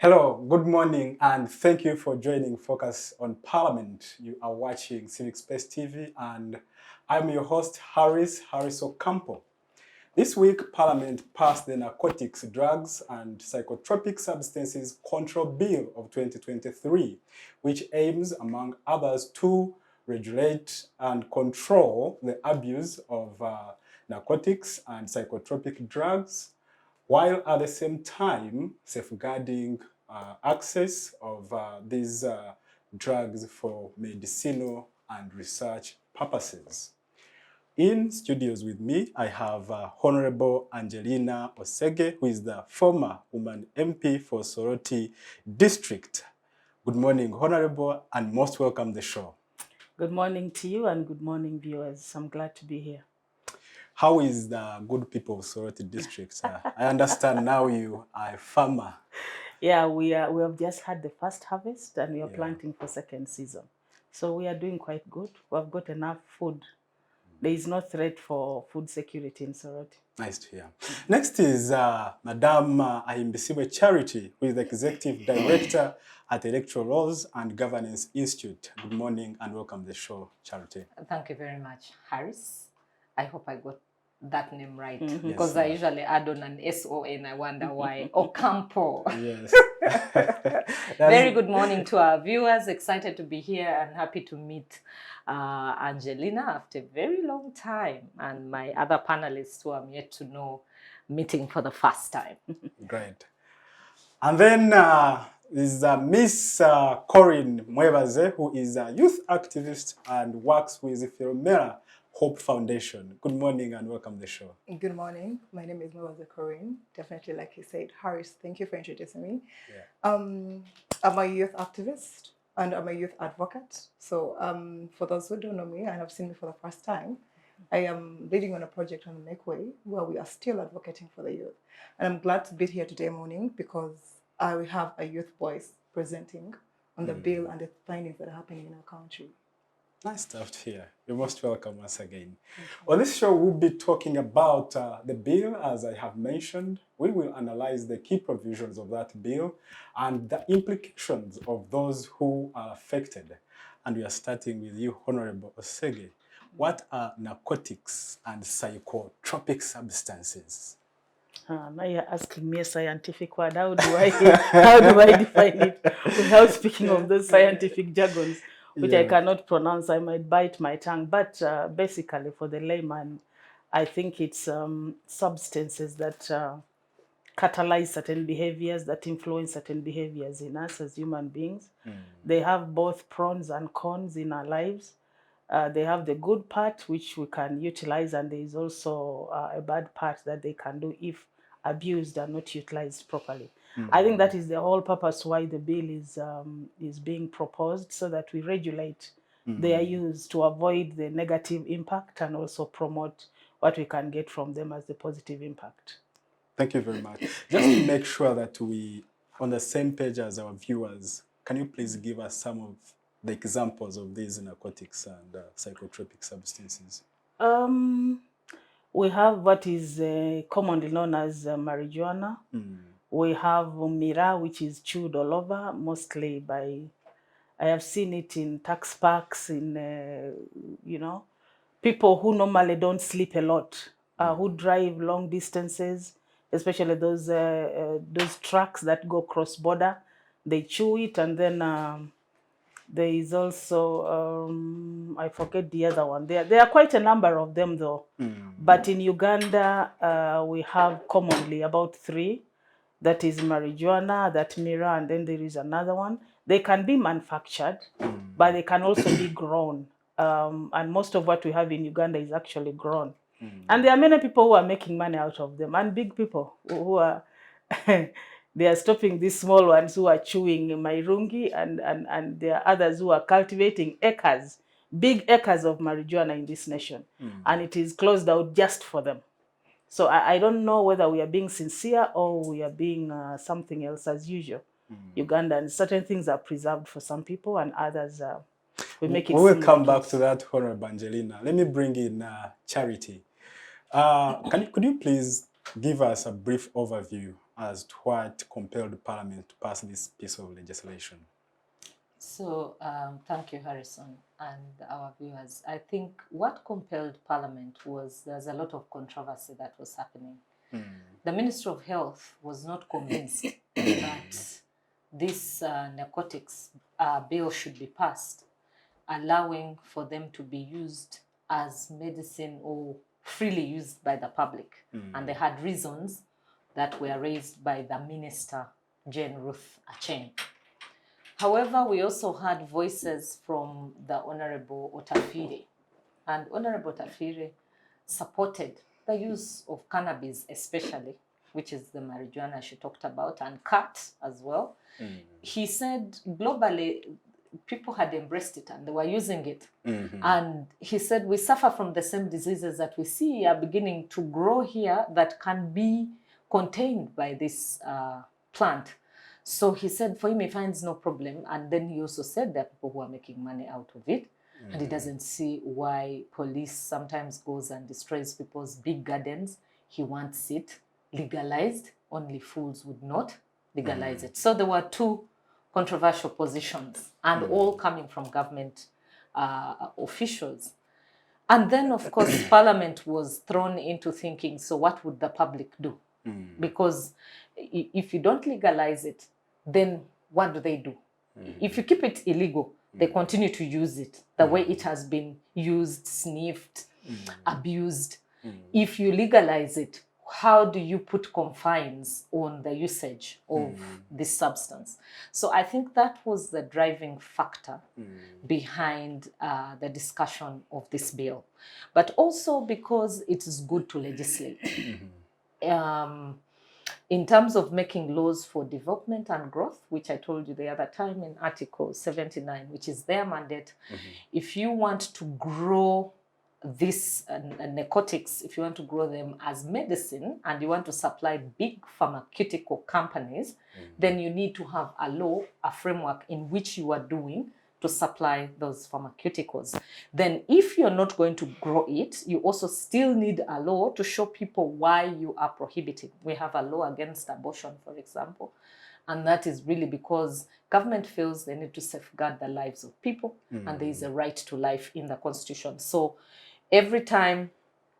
Hello, good morning, and thank you for joining Focus on Parliament. You are watching Civic Space TV, and I'm your host, Harris Ocampo. This week, Parliament passed the Narcotics, Drugs and Psychotropic Substances Control Bill of 2023, which aims, among others, to regulate and control the abuse of narcotics and psychotropic drugs, while at the same time safeguarding access of these drugs for medicinal and research purposes. In studios with me, I have Honorable Angelina Osege, who is the former woman MP for Soroti District. Good morning, Honorable, and most welcome to the show. Good morning to you and good morning, viewers. I'm glad to be here. How is the good people of Soroti District? I understand now you are a farmer. Yeah, we have just had the first harvest and we are planting for second season. So we are doing quite good. We've got enough food. There is no threat for food security in Soroti. Nice to hear. Next is Madam Ahimbisibwe Charity, who is the Executive Director at Electoral and Governance Institute. Good morning and welcome to the show, Charity. Thank you very much, Harris. I hope I got that name right, Yes, because I usually add on an S-O-N. I wonder why. Ocampo. Yes. Very good morning to our viewers. Excited to be here and happy to meet Angelina after a very long time, and my other panelists who I'm yet to know, meeting for the first time. Great. And then is Miss Coreen-Mwebaze, who is a youth activist and works with the Philomera Hope Foundation. Good morning and welcome to the show. Good morning. My name is Mwebaze Coreen. Definitely, like you said, Harris, thank you for introducing me. Yeah. I'm a youth activist and I'm a youth advocate. So for those who don't know me and have seen me for the first time, I am leading on a project on the Makeway where we are still advocating for the youth. And I'm glad to be here today morning because I will have a youth voice presenting on the bill and the findings that are happening in our country. Nice stuff here. You're most welcome once again. On this show, we'll be talking about the bill, as I have mentioned. We will analyze the key provisions of that bill and the implications of those who are affected. And we are starting with you, Honorable Osege. What are narcotics and psychotropic substances? Now you're asking me a scientific word. How do I define it without speaking of those scientific jargons, which I cannot pronounce? I might bite my tongue. But basically, for the layman, I think it's substances that catalyze certain behaviors, that influence certain behaviors in us as human beings. They have both pros and cons in our lives. They have the good part, which we can utilize, and there is also a bad part that they can do if abused and not utilized properly. I think that is the whole purpose why the bill is being proposed, so that we regulate their use to avoid the negative impact and also promote what we can get from them as the positive impact. Thank you very much. Just to make sure that we on the same page as our viewers, can you please give us some of the examples of these narcotics and psychotropic substances? We have what is commonly known as marijuana. We have mira, which is chewed all over, mostly by, I have seen it in tax parks, in, people who normally don't sleep a lot, who drive long distances, especially those trucks that go cross-border. They chew it, and then there is also, I forget the other one. There are quite a number of them though. But in Uganda, we have commonly about 3. That is marijuana, that mira, and then there is another one. They can be manufactured, but they can also be grown. And most of what we have in Uganda is actually grown. And there are many people who are making money out of them, and big people who are they are stopping these small ones who are chewing mairungi, and there are others who are cultivating acres, big acres of marijuana in this nation. And it is closed out just for them. So I don't know whether we are being sincere or we are being something else as usual. Ugandans, certain things are preserved for some people and others we make it. We will come back to that, Honorable Angelina. Let me bring in Charity. Could you please give us a brief overview as to what compelled Parliament to pass this piece of legislation? So thank you, Harrison, and our viewers. I think what compelled Parliament was there's a lot of controversy that was happening. The Minister of Health was not convinced that this narcotics bill should be passed, allowing for them to be used as medicine or freely used by the public. And they had reasons that were raised by the Minister, Jane Ruth Acheng. However, we also had voices from the Honorable Otafire, and Honorable Otafire supported the use of cannabis especially, which is the marijuana she talked about, and cat as well. He said globally, people had embraced it and they were using it. And he said, we suffer from the same diseases that we see are beginning to grow here that can be contained by this plant. So he said, for him, he finds no problem. And then he also said there are people who are making money out of it. And he doesn't see why police sometimes goes and destroys people's big gardens. He wants it legalized. Only fools would not legalize it. So there were two controversial positions, and all coming from government officials. And then, of course, Parliament was thrown into thinking, so what would the public do? Because if you don't legalize it, then what do they do? If you keep it illegal, they continue to use it the way it has been used, sniffed, abused. If you legalize it, how do you put confines on the usage of this substance? So I think that was the driving factor behind the discussion of this bill. But also because it is good to legislate. In terms of making laws for development and growth, which I told you the other time in Article 79, which is their mandate, if you want to grow this narcotics, if you want to grow them as medicine and you want to supply big pharmaceutical companies, then you need to have a law, a framework in which you are doing to supply those pharmaceuticals. Then if you're not going to grow it, you also still need a law to show people why you are prohibiting. We have a law against abortion, for example, and that is really because government feels they need to safeguard the lives of people, and there is a right to life in the Constitution. So every time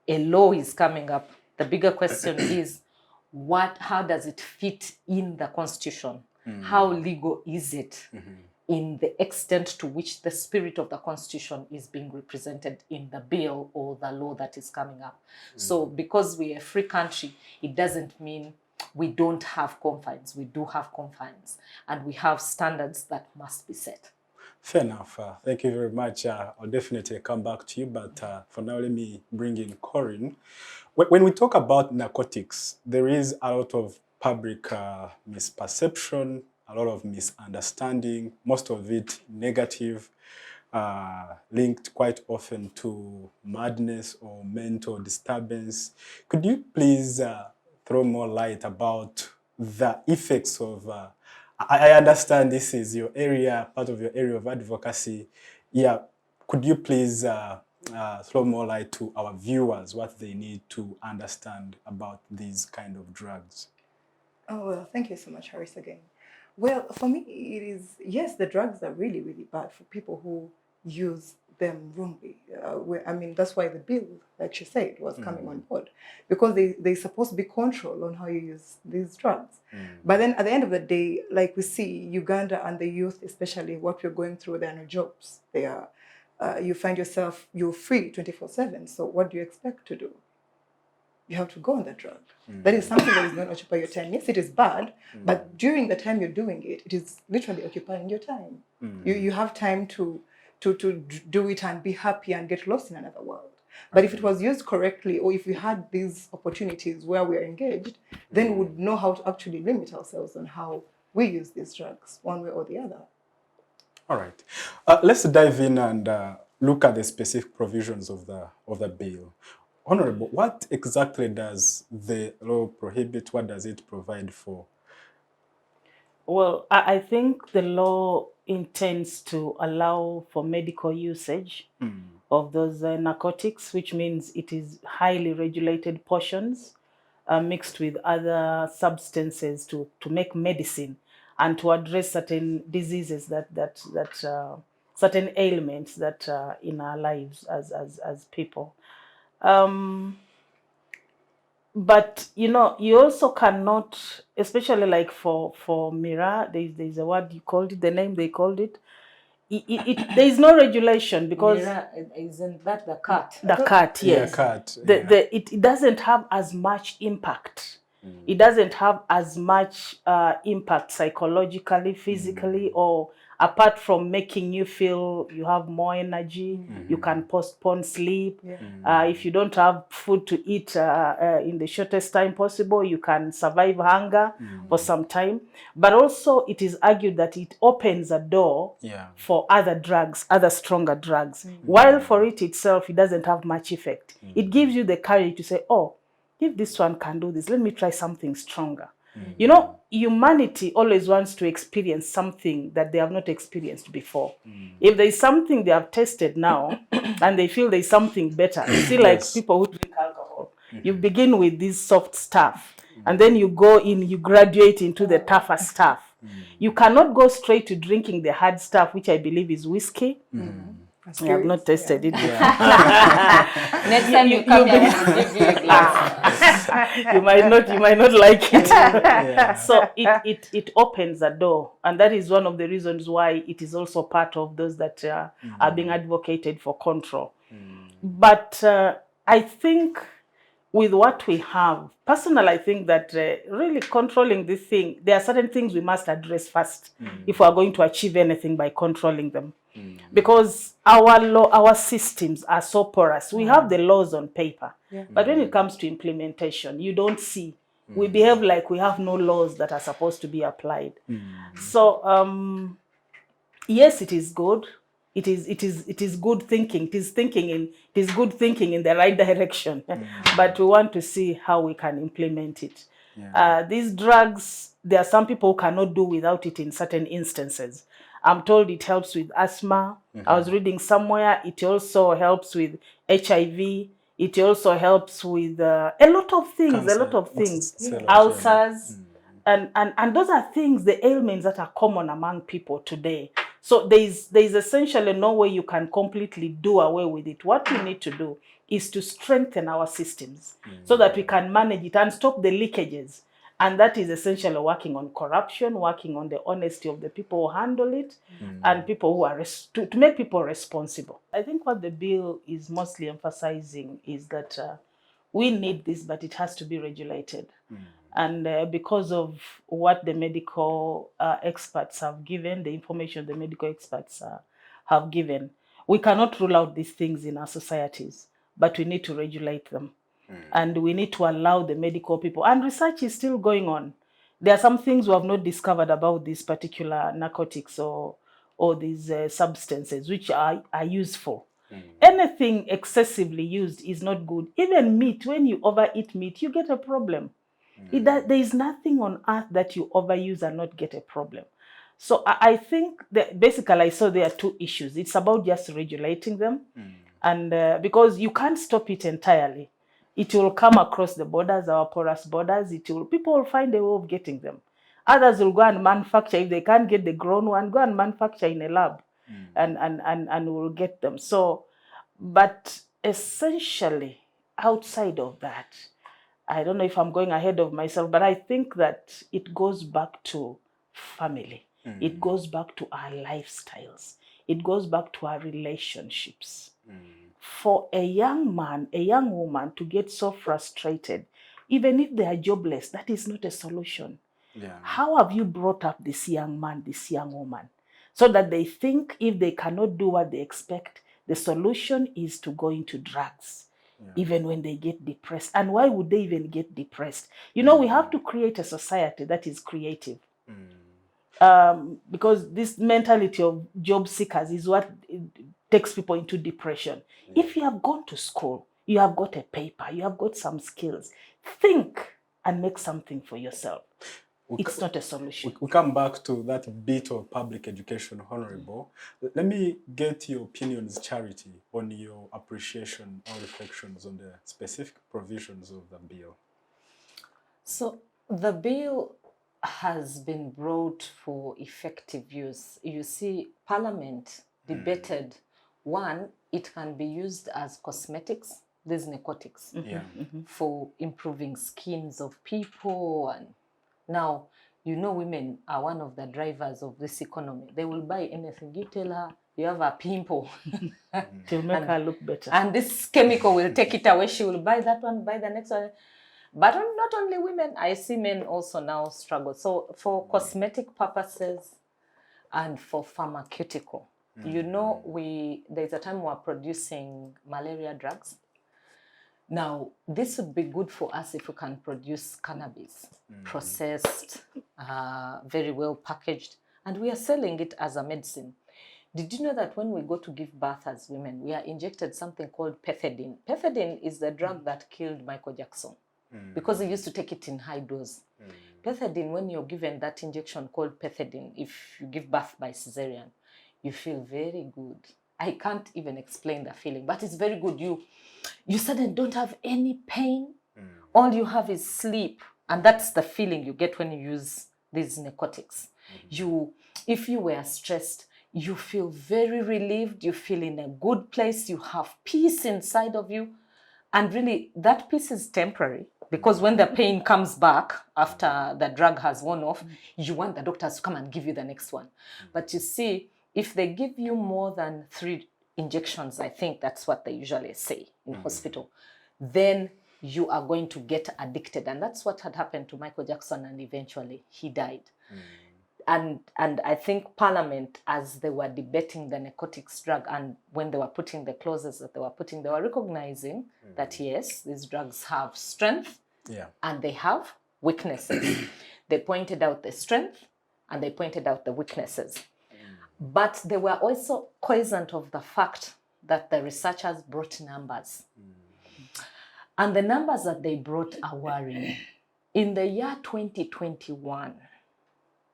a law is coming up, the bigger question is, how does it fit in the Constitution? How legal is it in the extent to which the spirit of the Constitution is being represented in the bill or the law that is coming up? So because we're a free country, it doesn't mean we don't have confines. We do have confines, and we have standards that must be set. Fair enough. Thank you very much. I'll definitely come back to you, but for now, let me bring in Coreen. When we talk about narcotics, there is a lot of public misperception, a lot of misunderstanding, most of it negative, linked quite often to madness or mental disturbance. Could you please throw more light about the effects of I understand this is your area, part of your area of advocacy. Yeah, could you please throw more light to our viewers, what they need to understand about these kind of drugs? Oh, well, thank you so much, Harris, again. Well, for me, it is, yes, the drugs are really, really bad for people who use them wrongly. I mean, that's why the bill, like she said, was coming on board, because there's supposed to be control on how you use these drugs. But then at the end of the day, like we see Uganda and the youth, especially what we're going through, there are no jobs. You find yourself, you're free 24/7. So what do you expect to do? You have to go on that drug. That is something that is not occupy your time. Yes, it is bad, but during the time you're doing it, it is literally occupying your time. You have time to do it and be happy and get lost in another world. But if it was used correctly, or if we had these opportunities where we are engaged, then we would know how to actually limit ourselves on how we use these drugs, one way or the other. All right. Let's dive in and look at the specific provisions of the bill. Honorable, what exactly does the law prohibit? What does it provide for? Well, I think the law intends to allow for medical usage of those narcotics, which means it is highly regulated portions mixed with other substances to make medicine and to address certain diseases certain ailments that are in our lives as people. But you also cannot, especially like for Mira, there's a word you called it, the name they called it. There is no regulation because Mira, isn't that the cat? the cat, yes. Yeah, cat. It doesn't have as much impact. It doesn't have as much impact psychologically, physically, or apart from making you feel you have more energy, you can postpone sleep. If you don't have food to eat in the shortest time possible, you can survive hunger for some time. But also it is argued that it opens a door for other drugs, other stronger drugs. While for it itself, it doesn't have much effect. It gives you the courage to say, oh, if this one can do this, let me try something stronger. Humanity always wants to experience something that they have not experienced before. If there is something they have tested now and they feel there is something better, you see, like people who drink alcohol, you begin with this soft stuff and then you go in, you graduate into the tougher stuff. You cannot go straight to drinking the hard stuff, which I believe is whiskey. I have not tasted it. Next time you come here, I will give you a glass. you might not like it. So it opens a door, and that is one of the reasons why it is also part of those that are being advocated for control. But I think with what we have, personally, I think that really controlling this thing, there are certain things we must address first if we are going to achieve anything by controlling them. Because our systems are so porous. We have the laws on paper, but when it comes to implementation, you don't see. We behave like we have no laws that are supposed to be applied. So yes, it is good. It is good thinking. It is good thinking in the right direction. But we want to see how we can implement it. These drugs, there are some people who cannot do without it in certain instances. I'm told it helps with asthma. I was reading somewhere it also helps with HIV. It also helps with a lot of things. Cancer. A lot of things, ulcers, and those are things, the ailments that are common among people today. So there is essentially no way you can completely do away with it. What we need to do is to strengthen our systems so that we can manage it and stop the leakages. And that is essentially working on corruption, working on the honesty of the people who handle it, and people who are to make people responsible. I think what the bill is mostly emphasizing is that we need this, but it has to be regulated. And because of what the medical experts have given, the information the medical experts have given, we cannot rule out these things in our societies, but we need to regulate them. And we need to allow the medical people, and research is still going on. There are some things we have not discovered about these particular narcotics or these substances which are useful. Anything excessively used is not good. Even meat, when you overeat meat, you get a problem. There is nothing on earth that you overuse and not get a problem. So I think that basically I saw there are two issues. It's about just regulating them, and because you can't stop it entirely. It will come across the borders, our porous borders. People will find a way of getting them. Others will go and manufacture. If they can't get the grown one, go and manufacture in a lab, and will get them. So, but essentially, outside of that, I don't know if I'm going ahead of myself, but I think that it goes back to family. It goes back to our lifestyles. It goes back to our relationships. For a young man, a young woman to get so frustrated, even if they are jobless, that is not a solution. How have you brought up this young man, this young woman, so that they think if they cannot do what they expect, the solution is to go into drugs, even when they get depressed? And why would they even get depressed? We have to create a society that is creative. Because this mentality of job seekers is what takes people into depression. If you have gone to school, you have got a paper, you have got some skills, think and make something for yourself. It's not a solution. We come back to that bit of public education, Honorable. Let me get your opinions, Charity, on your appreciation or reflections on the specific provisions of the bill. So the bill has been brought for effective use. You see, Parliament debated, one, it can be used as cosmetics, these narcotics, for improving skins of people. And now, you know, women are one of the drivers of this economy. They will buy anything. You tell her you have a pimple. To make her look better. And this chemical will take it away. She will buy that one, buy the next one. But not only women, I see men also now struggle. So for cosmetic purposes and for pharmaceutical, you know, there's a time we're producing malaria drugs. Now, this would be good for us if we can produce cannabis, processed, very well packaged, and we are selling it as a medicine. Did you know that when we go to give birth as women, we are injected something called pethidine? Pethidine is the drug that killed Michael Jackson because he used to take it in high dose. Pethidine, when you're given that injection called pethidine, if you give birth by cesarean, you feel very good. I can't even explain the feeling, but it's very good. You suddenly don't have any pain. All you have is sleep. And that's the feeling you get when you use these narcotics. If you were stressed, you feel very relieved. You feel in a good place. You have peace inside of you. And really, that peace is temporary. Because when the pain comes back after the drug has worn off, you want the doctors to come and give you the next one. But you see, if they give you more than 3 injections, I think that's what they usually say in hospital, then you are going to get addicted. And that's what had happened to Michael Jackson, and eventually he died. And I think Parliament, as they were debating the narcotics drug, and when they were putting the clauses that they were recognizing that yes, these drugs have strength and they have weaknesses. They pointed out the strength and they pointed out the weaknesses. But they were also cognizant of the fact that the researchers brought numbers. And the numbers that they brought are worrying. In the year 2021,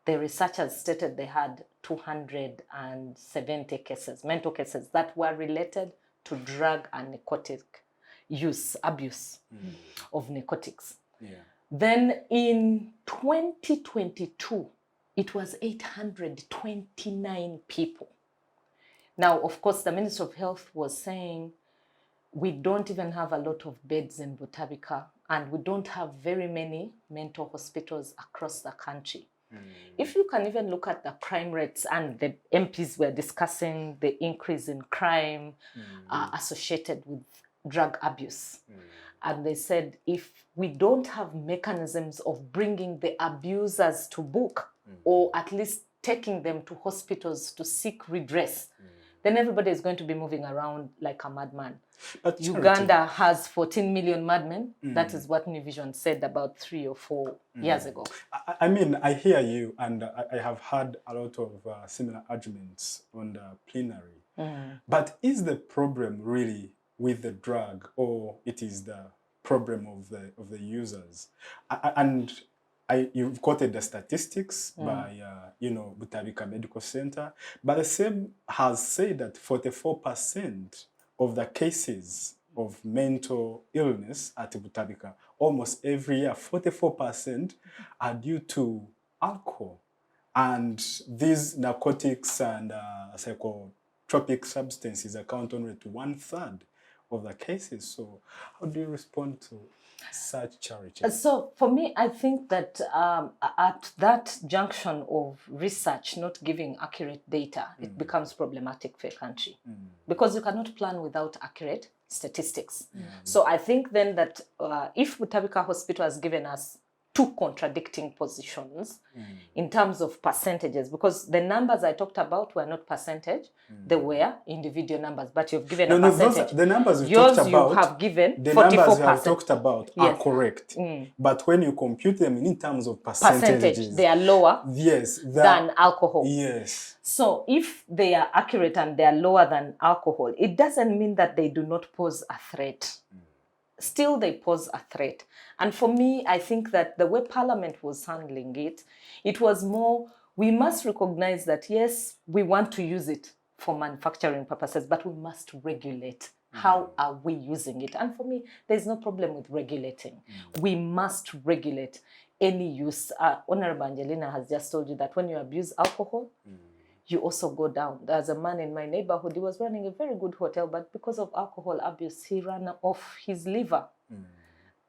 the researchers stated they had 270 cases, mental cases, that were related to drug and narcotic abuse of narcotics. Then in 2022, it was 829 people. Now, of course, the Minister of Health was saying, we don't even have a lot of beds in Butabika, and we don't have very many mental hospitals across the country. If you can even look at the crime rates, and the MPs were discussing the increase in crime associated with drug abuse. And they said, if we don't have mechanisms of bringing the abusers to book, or at least taking them to hospitals to seek redress, then everybody is going to be moving around like a madman. But Uganda has 14 million madmen. That is what New Vision said about 3 or 4 years ago. I mean, I hear you, and I have heard a lot of similar arguments on the plenary. But is the problem really with the drug, or it is the problem of the users? You've quoted the statistics by Butabika Medical Center, but the same has said that 44% of the cases of mental illness at Butabika, almost every year, 44% are due to alcohol. And these narcotics and psychotropic substances account only to 1/3 of the cases. So how do you respond to such challenges? So for me, I think that at that junction of research not giving accurate data, it becomes problematic for a country. Because you cannot plan without accurate statistics. So I think then that if Butabika Hospital has given us 2 contradicting positions in terms of percentages, because the numbers I talked about were not percentage, they were individual numbers, but you've given a percentage. The numbers you Yours talked about, you have given the 44%. numbers you have talked about are correct. But when you compute them in terms of percentages, they are lower than alcohol. Yes. So if they are accurate and they are lower than alcohol, it doesn't mean that they do not pose a threat. Still, they pose a threat. And for me, I think that the way Parliament was handling it, it was more, we must recognize that, yes, we want to use it for manufacturing purposes, but we must regulate How are we using it? And for me, there's no problem with regulating. We must regulate any use. Honorable Angelina has just told you that when you abuse alcohol, you also go down. There's a man in my neighborhood, he was running a very good hotel, but because of alcohol abuse, he ran off his liver.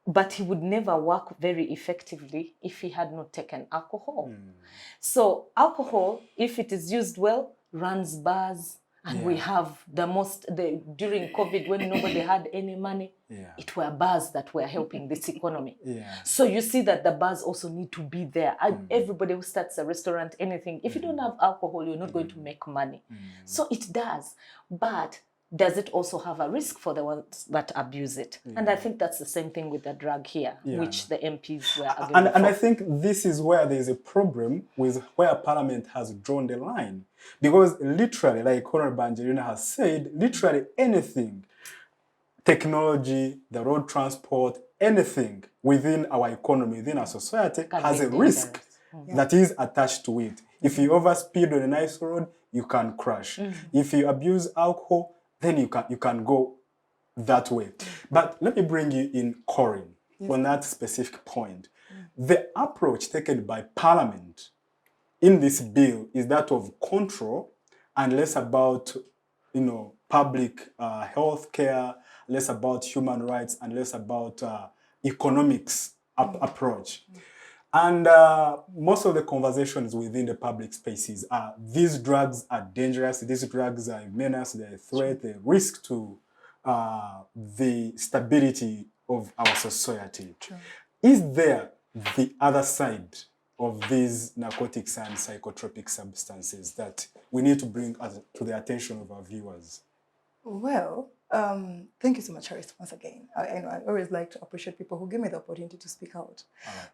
But he would never work very effectively if he had not taken alcohol. So alcohol, if it is used well, runs bars. And we have during COVID, when nobody had any money, it were bars that were helping this economy. So you see that the bars also need to be there. Everybody who starts a restaurant, anything, if you don't have alcohol, you're not going to make money. So it does. But does it also have a risk for the ones that abuse it? And I think that's the same thing with the drug here, which the MPs were arguing and I think this is where there is a problem with where Parliament has drawn the line. Because literally, like Honorable Angelina has said, literally anything, technology, the road transport, anything within our economy, within our society has a risk that is attached to it. If you overspeed on a nice road, you can crash. If you abuse alcohol, then you can go that way. But let me bring you in, Coreen, on that specific point. The approach taken by Parliament in this bill is that of control and less about, public health care, less about human rights, and less about economics approach. And most of the conversations within the public spaces are, these drugs are dangerous, these drugs are a menace, they're a threat, they're a risk to the stability of our society. Is there the other side of these narcotics and psychotropic substances that we need to bring to the attention of our viewers? Well, thank you so much, Harris, once again. I always like to appreciate people who give me the opportunity to speak out.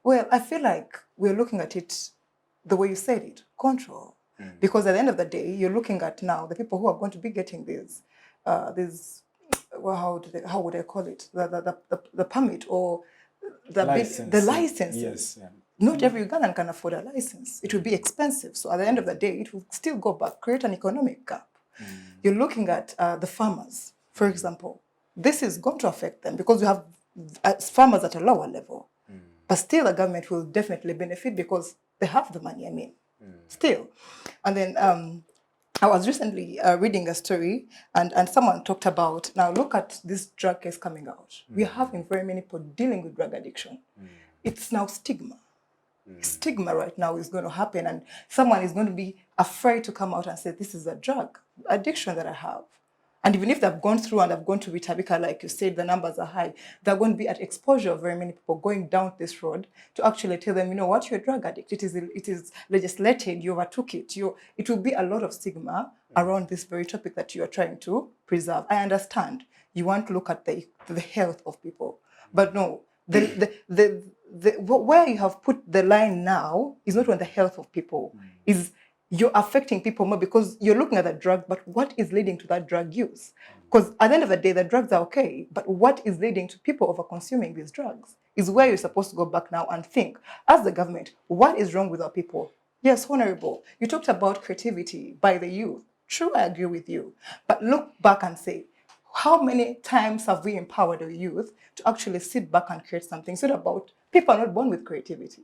Well, I feel like we're looking at it the way you said it, control. Because at the end of the day, you're looking at now the people who are going to be getting these, well, how would I call it? The permit or the license. Yes. Not every Ugandan can afford a license. It will be expensive. So at the end of the day, it will still go back, create an economic gap. You're looking at the farmers, for example. This is going to affect them because you have farmers at a lower level. But still, the government will definitely benefit because they have the money, still. And then I was recently reading a story and someone talked about, now look at this drug case coming out. We're having very many people dealing with drug addiction. It's now stigma. Stigma right now is going to happen and someone is going to be afraid to come out and say, this is a drug addiction that I have. And even if they've gone through and they've gone to Vitabika, like you said, the numbers are high, they're going to be at exposure of very many people going down this road to actually tell them, you know what, you're a drug addict. It is legislated, you overtook it. It will be a lot of stigma around this very topic that you are trying to preserve. I understand you want to look at the health of people, but no, where you have put the line now is not on the health of people. Is you're affecting people more because you're looking at the drug, but what is leading to that drug use? Because at the end of the day, the drugs are okay, but what is leading to people over consuming these drugs is where you're supposed to go back now and think, as the government, what is wrong with our people? Yes, Honorable, you talked about creativity by the youth. True, I agree with you. But look back and say, how many times have we empowered the youth to actually sit back and create something? It's not about people are not born with creativity.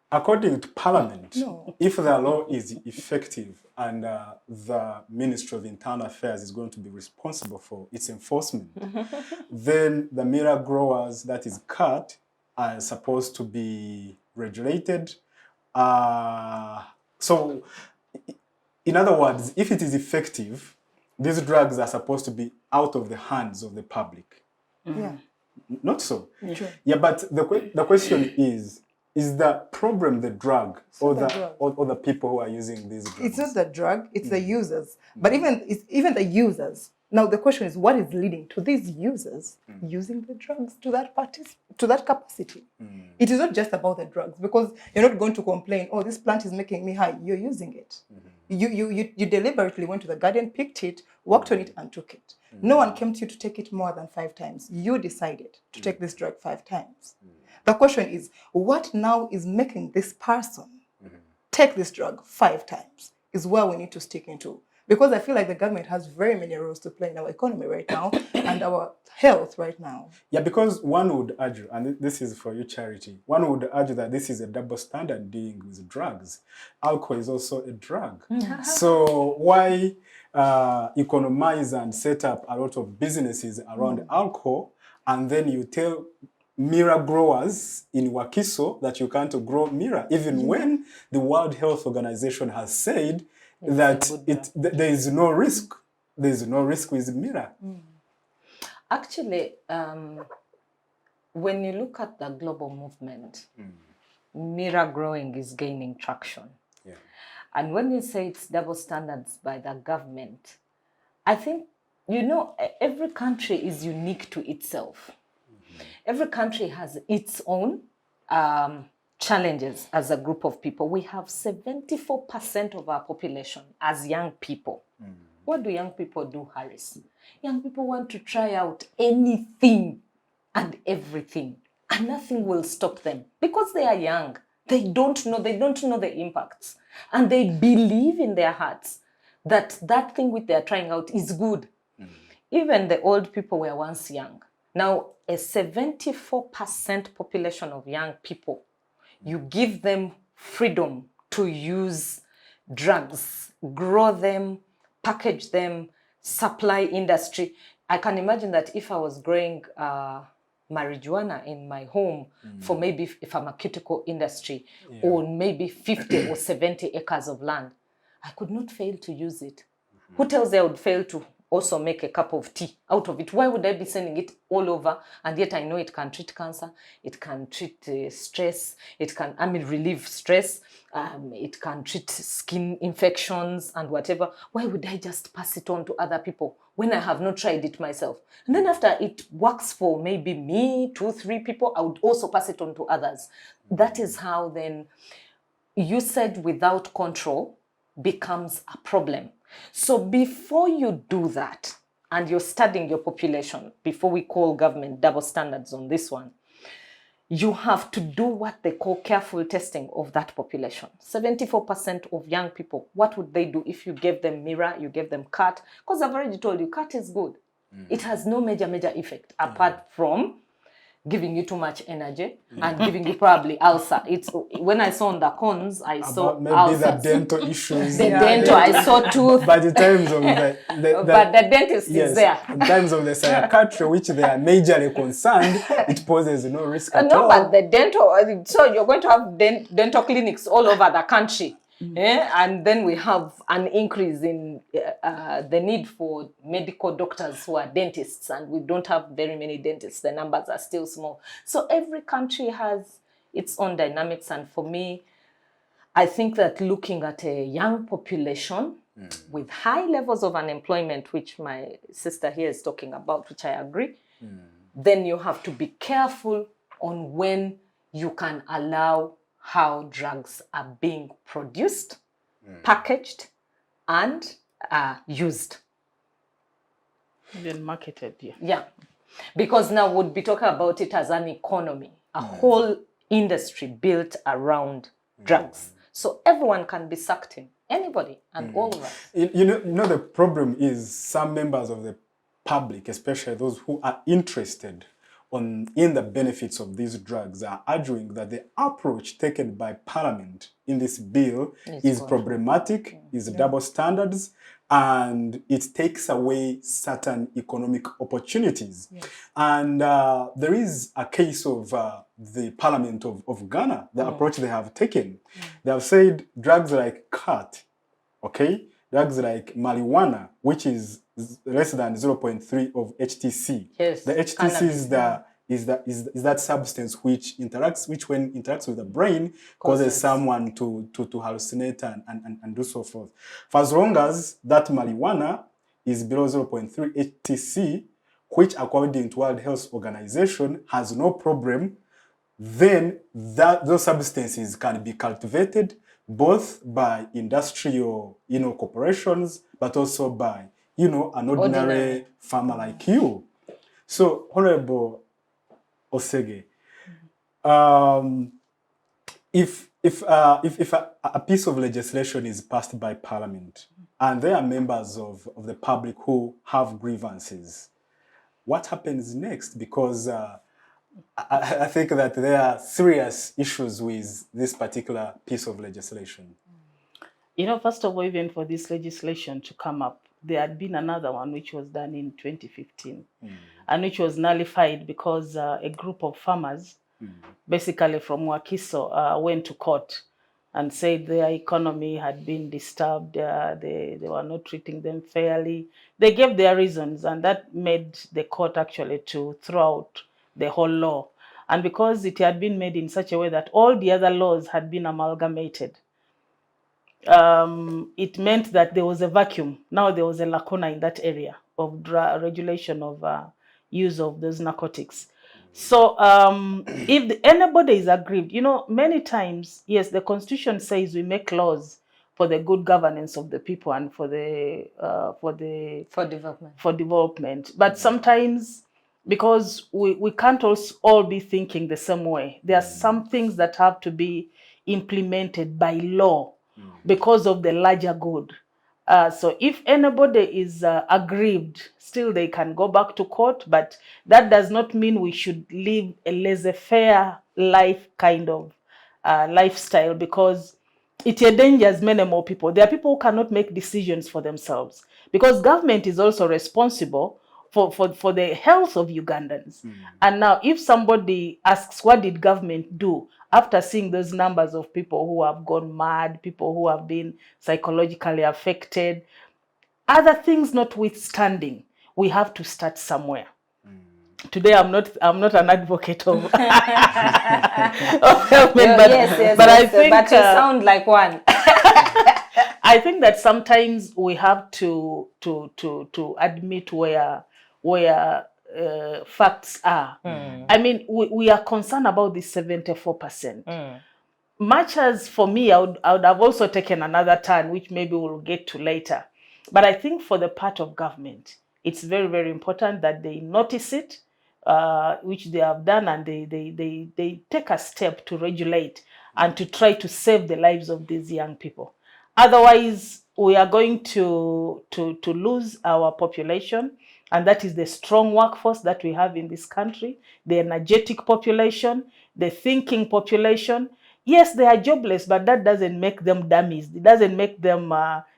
According to Parliament, if the law is effective and the Ministry of Internal Affairs is going to be responsible for its enforcement, then the mirror growers that is cut are supposed to be regulated. So, in other words, if it is effective, these drugs are supposed to be out of the hands of the public. Not so. But the question is the problem the drug or the people who are using these drugs? It's not the drug, it's the users. But even the users. Now the question is, what is leading to these users using the drugs to that capacity? It is not just about the drugs, because you're not going to complain, oh, this plant is making me high. You're using it. You deliberately went to the garden, picked it, worked on it, and took it. No one came to you to take it more than 5 times. You decided to take this drug 5 times. The question is, what now is making this person take this drug 5 times is where we need to stick into. because I feel like the government has very many roles to play in our economy right now and our health right now. Yeah, because one would argue, and this is for you, Charity, one would argue that this is a double standard dealing with drugs. Alcohol is also a drug. So why economize and set up a lot of businesses around alcohol, and then you tell Mira growers in Wakiso that you can't grow Mira, even when the World Health Organization has said that there is no risk. There is no risk with Mira. Actually, when you look at the global movement, Mira growing is gaining traction. Yeah. And when you say it's double standards by the government, I think, you know, every country is unique to itself. Every country has its own challenges as a group of people. We have 74% of our population as young people. What do young people do, Harris? Young people want to try out anything and everything, and nothing will stop them because they are young. They don't know the impacts, and they believe in their hearts that that thing which they are trying out is good. Even the old people were once young. Now, a 74% population of young people, you give them freedom to use drugs, grow them, package them, supply industry. I can imagine that if I was growing marijuana in my home for maybe a pharmaceutical industry or maybe 50 or 70 acres of land, I could not fail to use it. Who tells me I would fail to also make a cup of tea out of it? Why would I be sending it all over? And yet I know it can treat cancer, it can treat stress, it can, relieve stress, it can treat skin infections and whatever. Why would I just pass it on to other people when I have not tried it myself? And then after it works for maybe me, 2-3 people, I would also pass it on to others. That is how then usage without control becomes a problem. So before you do that, and you're studying your population, before we call government double standards on this one, you have to do what they call careful testing of that population. 74% of young people, what would they do if you gave them Mira, you gave them cat? Because I've already told you, cat is good. It has no major effect apart from giving you too much energy and giving you probably ulcer. It's when I saw on the cons, I saw maybe ulcers. the dental issues. The dental, I saw tooth. But in terms of but the dentist is there. In terms of the psychiatry, which they are majorly concerned, it poses no risk at all. No, but the dental, so you're going to have dental clinics all over the country. And then we have an increase in the need for medical doctors who are dentists, and we don't have very many dentists. The numbers are still small. So every country has its own dynamics, and for me, I think that looking at a young population with high levels of unemployment, which my sister here is talking about, which I agree, then you have to be careful on when you can allow how drugs are being produced, packaged, and used. Then marketed, Yeah. Because now we'll be talking about it as an economy, a whole industry built around drugs. So everyone can be sucked in, anybody and all of us. You know, the problem is some members of the public, especially those who are interested in the benefits of these drugs, are arguing that the approach taken by Parliament in this bill is problematic, is double standards, and it takes away certain economic opportunities. And there is a case of the Parliament of Ghana, the approach they have taken. They have said drugs like cat, drugs like marijuana, which is less than 0.3 of HTC. Yes, the HTC is that substance which when interacts with the brain causes someone to hallucinate and do so forth. For as long as that marijuana is below 0.3 HTC, which according to World Health Organization has no problem, then those substances can be cultivated both by industrial corporations, but also by an ordinary farmer like you. So, Honorable Osege, if if a piece of legislation is passed by Parliament and there are members of the public who have grievances, what happens next? Because I think that there are serious issues with this particular piece of legislation. You know, first of all, even for this legislation to come up, there had been another one which was done in 2015 and which was nullified because a group of farmers, basically from Wakiso, went to court and said their economy had been disturbed, they were not treating them fairly. They gave their reasons, and that made the court actually to throw out the whole law. And because it had been made in such a way that all the other laws had been amalgamated, it meant that there was a vacuum. Now there was a lacuna in that area of regulation of use of those narcotics. So if anybody is aggrieved, you know, many times, yes, the Constitution says we make laws for the good governance of the people and for development. But sometimes, because we can't all be thinking the same way, there are some things that have to be implemented by law because of the larger good. So if anybody is aggrieved, still they can go back to court, but that does not mean we should live a laissez-faire life kind of lifestyle, because it endangers many more people. There are people who cannot make decisions for themselves, because government is also responsible for the health of Ugandans. And now if somebody asks, what did government do? After seeing those numbers of people who have gone mad, people who have been psychologically affected, other things notwithstanding, we have to start somewhere. Today, I'm not an advocate of, of helping, but I think, but you sound like one. I think that sometimes we have to admit where facts are. I mean, we are concerned about this 74%. Much as for me, I would have also taken another turn, which maybe we'll get to later. But I think for the part of government, it's very, very important that they notice it, which they have done, and they take a step to regulate and to try to save the lives of these young people. Otherwise, we are going to lose our population, and that is the strong workforce that we have in this country, the energetic population, the thinking population. Yes, they are jobless, but that doesn't make them dummies. It doesn't make them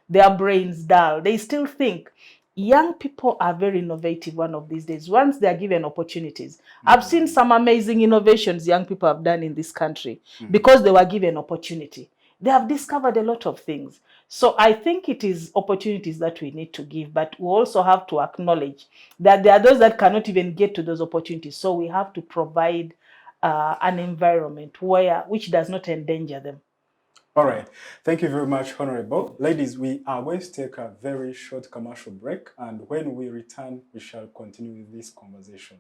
their brains dull. They still think. Young people are very innovative one of these days, once they are given opportunities. I've seen some amazing innovations young people have done in this country because they were given opportunity. They have discovered a lot of things. So I think it is opportunities that we need to give, but we also have to acknowledge that there are those that cannot even get to those opportunities. So we have to provide an environment which does not endanger them. All right. Thank you very much, Honorable. Ladies, we are going to take a very short commercial break, and when we return, we shall continue with this conversation.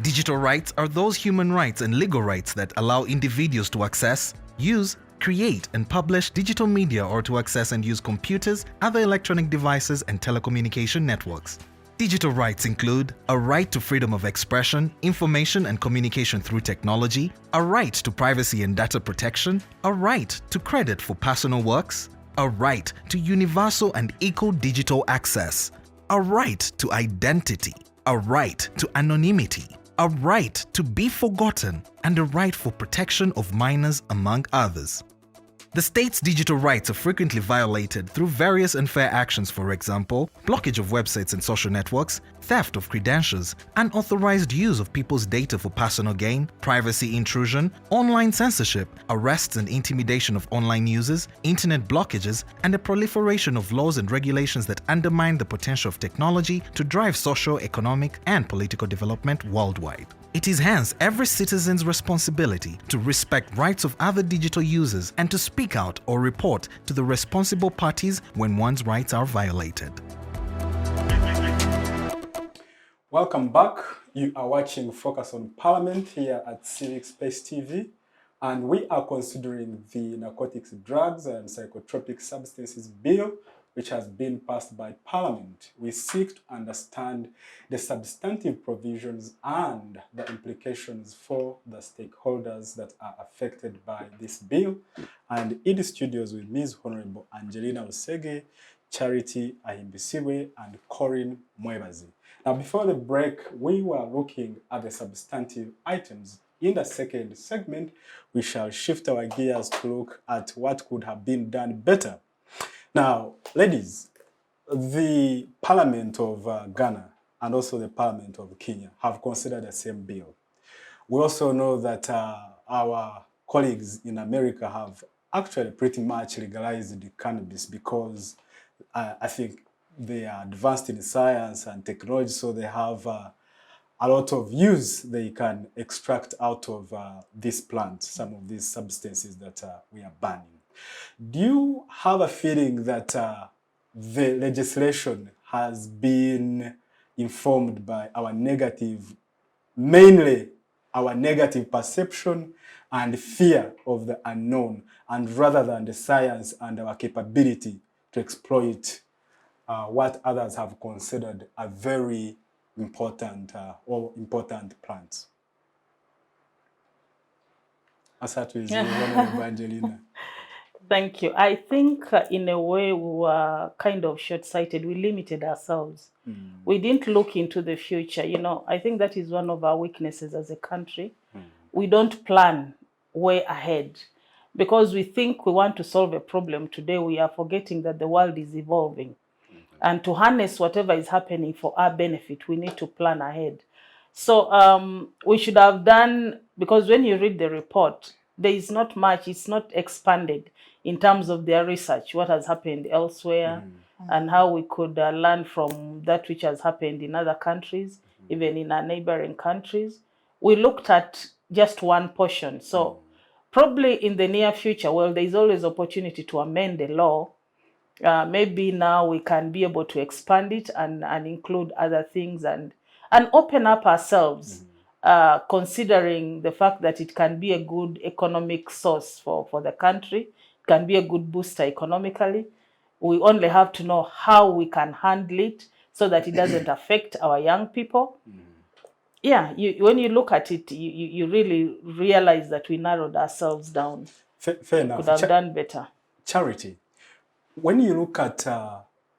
Digital rights are those human rights and legal rights that allow individuals to access, use, create and publish digital media, or to access and use computers, other electronic devices and telecommunication networks. Digital rights include a right to freedom of expression, information and communication through technology, a right to privacy and data protection, a right to credit for personal works, a right to universal and equal digital access, a right to identity, a right to anonymity, a right to be forgotten, and a right for protection of minors, among others. The state's digital rights are frequently violated through various unfair actions, for example, blockage of websites and social networks, theft of credentials, unauthorized use of people's data for personal gain, privacy intrusion, online censorship, arrests and intimidation of online users, internet blockages, and the proliferation of laws and regulations that undermine the potential of technology to drive social, economic, and political development worldwide. It is hence every citizen's responsibility to respect rights of other digital users and to speak out or report to the responsible parties when one's rights are violated. Welcome back. You are watching Focus on Parliament here at Civic Space TV, and we are considering the Narcotics, Drugs and Psychotropic Substances Bill which has been passed by Parliament, we seek to understand the substantive provisions and the implications for the stakeholders that are affected by this bill. And in the studios with Ms. Honorable Angelina Osege, Charity Ahimbisibwe, and Coreen-Philomera. Now, before the break, we were looking at the substantive items. In the second segment, we shall shift our gears to look at what could have been done better. Now, ladies, the Parliament of Ghana and also the Parliament of Kenya have considered the same bill. We also know that our colleagues in America have actually pretty much legalized the cannabis because I think they are advanced in science and technology, so they have a lot of use they can extract out of this plant, some of these substances that we are banning. Do you have a feeling that the legislation has been informed by our negative, mainly our negative perception and fear of the unknown, and rather than the science and our capability to exploit what others have considered a very important or important plants? I'll start with you, Angelina. Thank you. I think in a way we were kind of short-sighted. We limited ourselves. We didn't look into the future. You know, I think that is one of our weaknesses as a country. We don't plan way ahead because we think we want to solve a problem today. We are forgetting that the world is evolving. And to harness whatever is happening for our benefit, we need to plan ahead. So we should have done, because when you read the report, there is not much, it's not expanded in terms of their research, what has happened elsewhere, and how we could learn from that which has happened in other countries, even in our neighboring countries. We looked at just one portion. So probably in the near future, well, there is always opportunity to amend the law. Maybe now we can be able to expand it and include other things and open up ourselves, considering the fact that it can be a good economic source for the country. It can be a good booster economically. We only have to know how we can handle it so that it doesn't affect our young people. Yeah, when you look at it, you really realize that we narrowed ourselves down. Fair enough. Could have done better. Charity, when you look at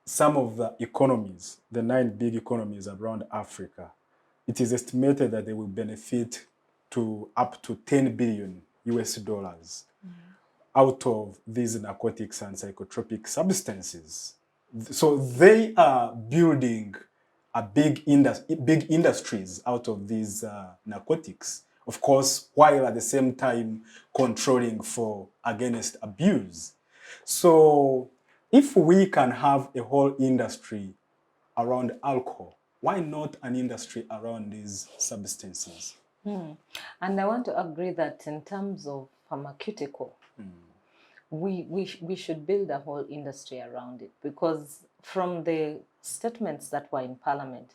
some of the economies, the 9 big economies around Africa, it is estimated that they will benefit to up to $10 billion out of these narcotics and psychotropic substances. So they are building a big industries out of these narcotics, of course, while at the same time controlling against abuse. So if we can have a whole industry around alcohol, why not an industry around these substances? And I want to agree that in terms of pharmaceutical, we should build a whole industry around it, because from the statements that were in Parliament,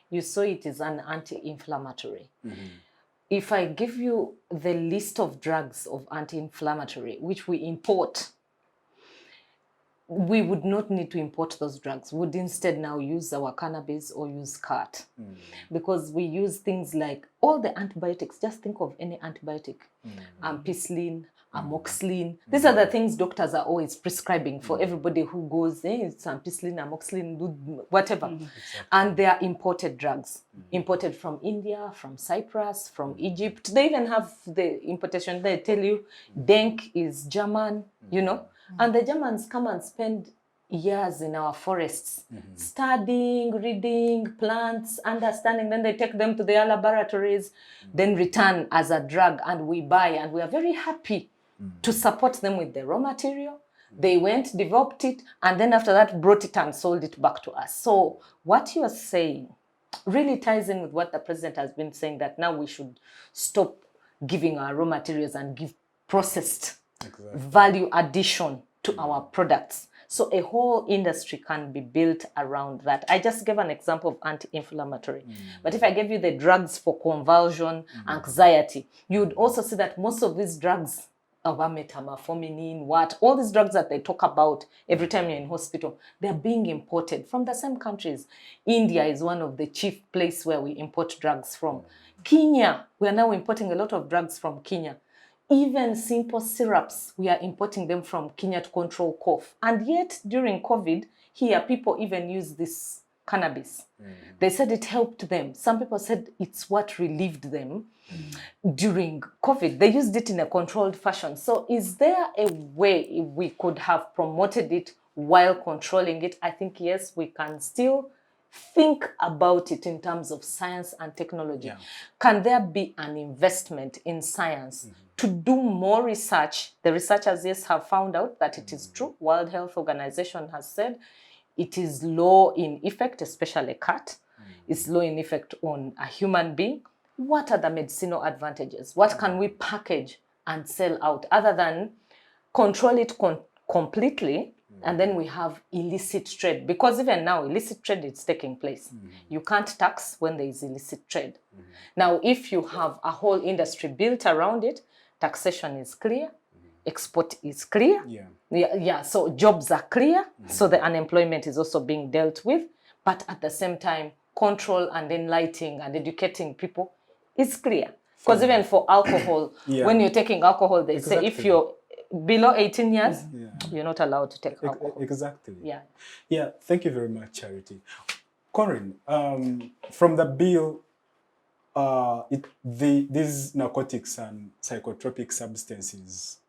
you saw it is an anti-inflammatory. If I give you the list of drugs of anti-inflammatory, which we import, we would not need to import those drugs. We would instead now use our cannabis or use cat. Because we use things like all the antibiotics. Just think of any antibiotic. Ampicillin, amoxicillin. These are the things doctors are always prescribing for everybody who goes, it's ampicillin, amoxicillin, whatever. Exactly. And they are imported drugs. Imported from India, from Cyprus, from Egypt. They even have the importation. They tell you Denk is German, you know. And the Germans come and spend years in our forests, studying, reading plants, understanding. Then they take them to their laboratories, then return as a drug, and we buy. And we are very happy to support them with the raw material. They went, developed it, and then after that brought it and sold it back to us. So what you are saying really ties in with what the president has been saying, that now we should stop giving our raw materials and give processed value addition to our products. So a whole industry can be built around that. I just gave an example of anti-inflammatory. But if I gave you the drugs for convulsion, anxiety, you would also see that most of these drugs methamphetamine, all these drugs that they talk about every time you're in hospital, they're being imported from the same countries. India is one of the chief places where we import drugs from. Kenya, we are now importing a lot of drugs from Kenya. Even simple syrups, we are importing them from Kenya to control cough. And yet, during COVID, here, people even use this cannabis. They said it helped them. Some people said it's what relieved them during COVID. They used it in a controlled fashion. So is there a way we could have promoted it while controlling it? I think, yes, we can still think about it in terms of science and technology. Yeah. Can there be an investment in science to do more research? The researchers, yes, have found out that it is true. World Health Organization has said it is low in effect, especially a cat. It's low in effect on a human being. What are the medicinal advantages? What can we package and sell out other than control it completely? And then we have illicit trade, because even now illicit trade is taking place. You can't tax when there is illicit trade. Now, if you have a whole industry built around it, taxation is clear, export is clear. So jobs are clear. So the unemployment is also being dealt with. But at the same time, control and enlightening and educating people is clear. Because even for alcohol, when you're taking alcohol, they say if you're below 18 years, you're not allowed to take alcohol. Exactly. Yeah. Thank you very much, Charity. Coreen, from the bill, these narcotics and psychotropic substances,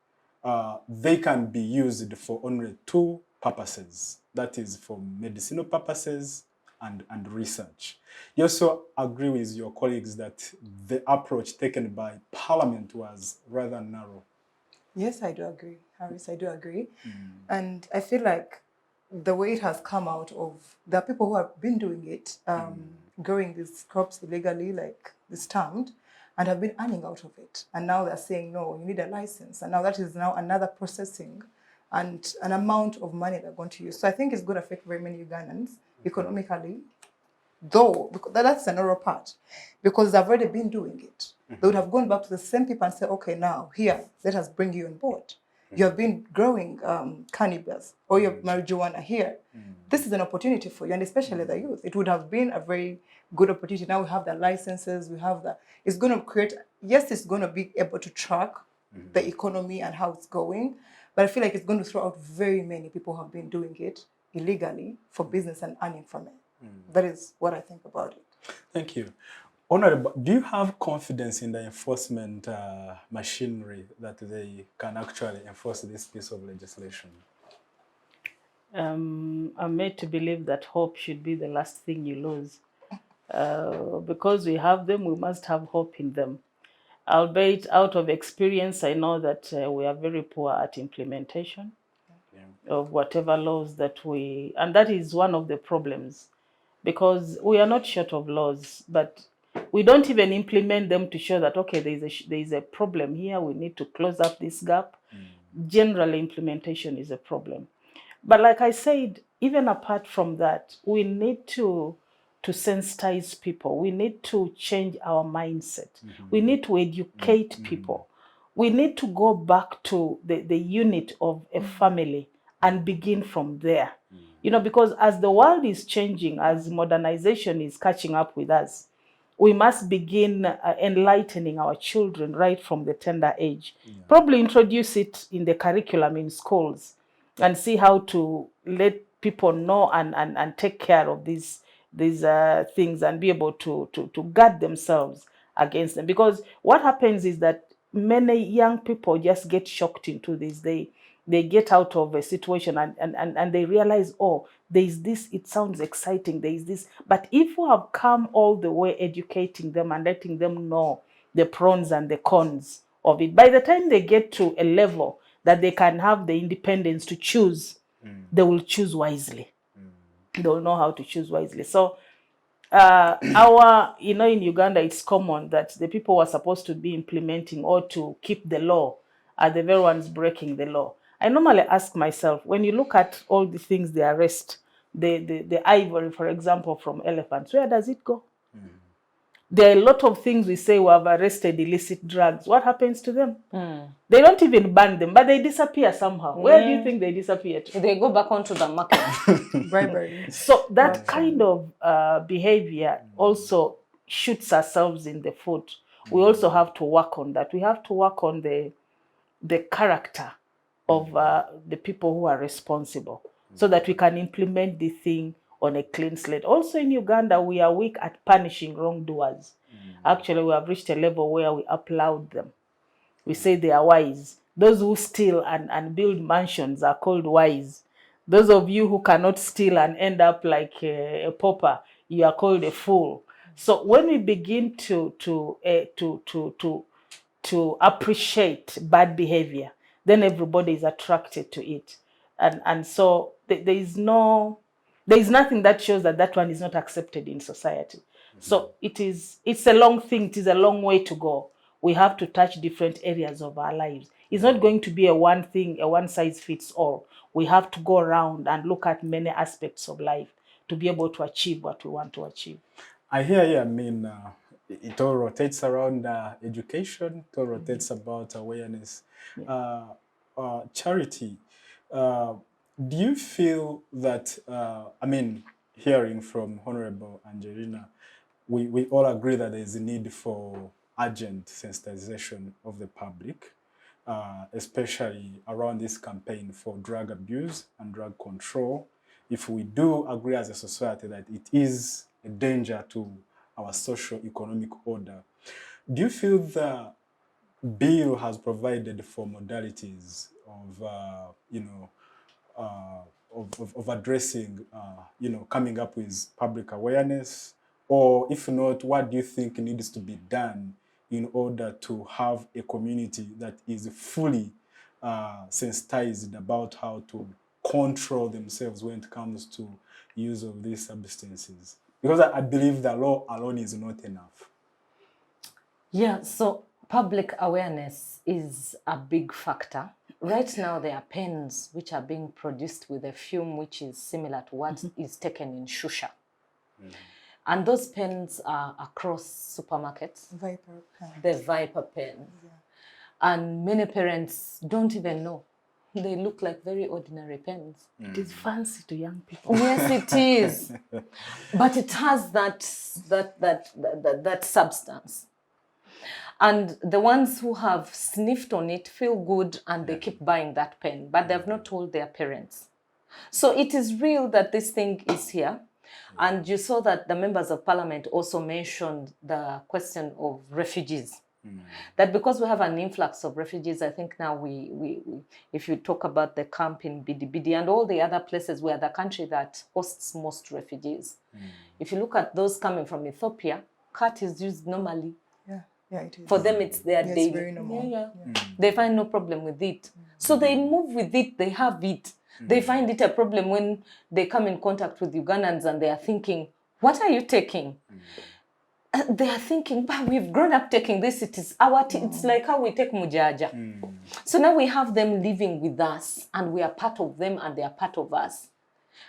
they can be used for only two purposes. That is for medicinal purposes and research. You also agree with your colleagues that the approach taken by Parliament was rather narrow. Yes, I do agree, Harris, I do agree. And I feel like the way it has come out of, there are people who have been doing it, growing these crops illegally, like this termed, and have been earning out of it. And now they're saying, no, you need a license. And now that is now another processing and an amount of money they're going to use. So I think it's going to affect very many Ugandans economically, though that's another part, because they've already been doing it. They would have gone back to the same people and said, okay, now, here, let us bring you on board. You have been growing cannabis or your marijuana here. This is an opportunity for you, and especially the youth. It would have been a very good opportunity. Now we have the licenses, we have the, it's going to create, yes, it's going to be able to track the economy and how it's going, but I feel like it's going to throw out very many people who have been doing it illegally for business and earning from it. That is what I think about it. Thank you. Honorable, do you have confidence in the enforcement machinery that they can actually enforce this piece of legislation? I'm made to believe that hope should be the last thing you lose. Because we have them, we must have hope in them. Albeit out of experience, I know that we are very poor at implementation of whatever laws that we, and that is one of the problems, because we are not short of laws, but we don't even implement them to show that, okay, there is a problem here, we need to close up this gap. Generally, implementation is a problem. But like I said, even apart from that, we need to sensitize people. We need to change our mindset. We need to educate people. We need to go back to the unit of a family and begin from there. You know, because as the world is changing, as modernization is catching up with us, we must begin enlightening our children right from the tender age. Probably introduce it in the curriculum in schools and see how to let people know and take care of these things and be able to guard themselves against them. Because what happens is that many young people just get shocked into this. They get out of a situation and they realize, oh, there is this, it sounds exciting, there is this. But if we have come all the way educating them and letting them know the pros and the cons of it, by the time they get to a level that they can have the independence to choose, they will choose wisely. They will know how to choose wisely. So in Uganda, it's common that the people who are supposed to be implementing or to keep the law are the very ones breaking the law. I normally ask myself, when you look at all the things they arrest, the ivory, for example, from elephants, where does it go? There are a lot of things we say we have arrested illicit drugs. What happens to them? They don't even ban them, but they disappear somehow. Where do you think they disappear to? They go back onto the market. Bribery. So that kind of behavior also shoots ourselves in the foot. We also have to work on that. We have to work on the character of the people who are responsible so that we can implement the thing on a clean slate. Also in Uganda, we are weak at punishing wrongdoers. Actually, we have reached a level where we applaud them. We say they are wise. Those who steal and build mansions are called wise. Those of you who cannot steal and end up like a pauper, you are called a fool. So when we begin to appreciate bad behavior, then everybody is attracted to it. And so there is nothing that shows that one is not accepted in society. So it's a long thing. It is a long way to go. We have to touch different areas of our lives. It's not going to be a one thing, a one size fits all. We have to go around and look at many aspects of life to be able to achieve what we want to achieve. I hear you. I mean, it all rotates around education. It all rotates about awareness. Charity. Do you feel that, I mean, hearing from Honorable Angelina, we all agree that there is a need for urgent sensitization of the public, especially around this campaign for drug abuse and drug control. If we do agree as a society that it is a danger to our socio-economic order, do you feel the bill has provided for modalities of, of addressing, coming up with public awareness? Or if not, what do you think needs to be done in order to have a community that is fully sensitized about how to control themselves when it comes to use of these substances? Because I believe the law alone is not enough. Yeah, so public awareness is a big factor. Right now, there are pens which are being produced with a fume which is similar to what is taken in Shusha. And those pens are across supermarkets. Viper pen. The Viper pen. Yeah. And many parents don't even know. They look like very ordinary pens. It is fancy to young people. Yes, it is. But it has that substance. And the ones who have sniffed on it feel good and they keep buying that pen, but they have not told their parents. So it is real that this thing is here. And you saw that the members of parliament also mentioned the question of refugees. That because we have an influx of refugees, I think now we if you talk about the camp in Bidi and all the other places, we are the country that hosts most refugees. If you look at those coming from Ethiopia, cat is used normally. Yeah, it is. For them, it's their daily. It's very normal. They find no problem with it. So they move with it, they have it. They find it a problem when they come in contact with Ugandans and they are thinking, what are you taking? They are thinking, but we've grown up taking this. It is our it's like how we take mujaja. So now we have them living with us and we are part of them and they are part of us.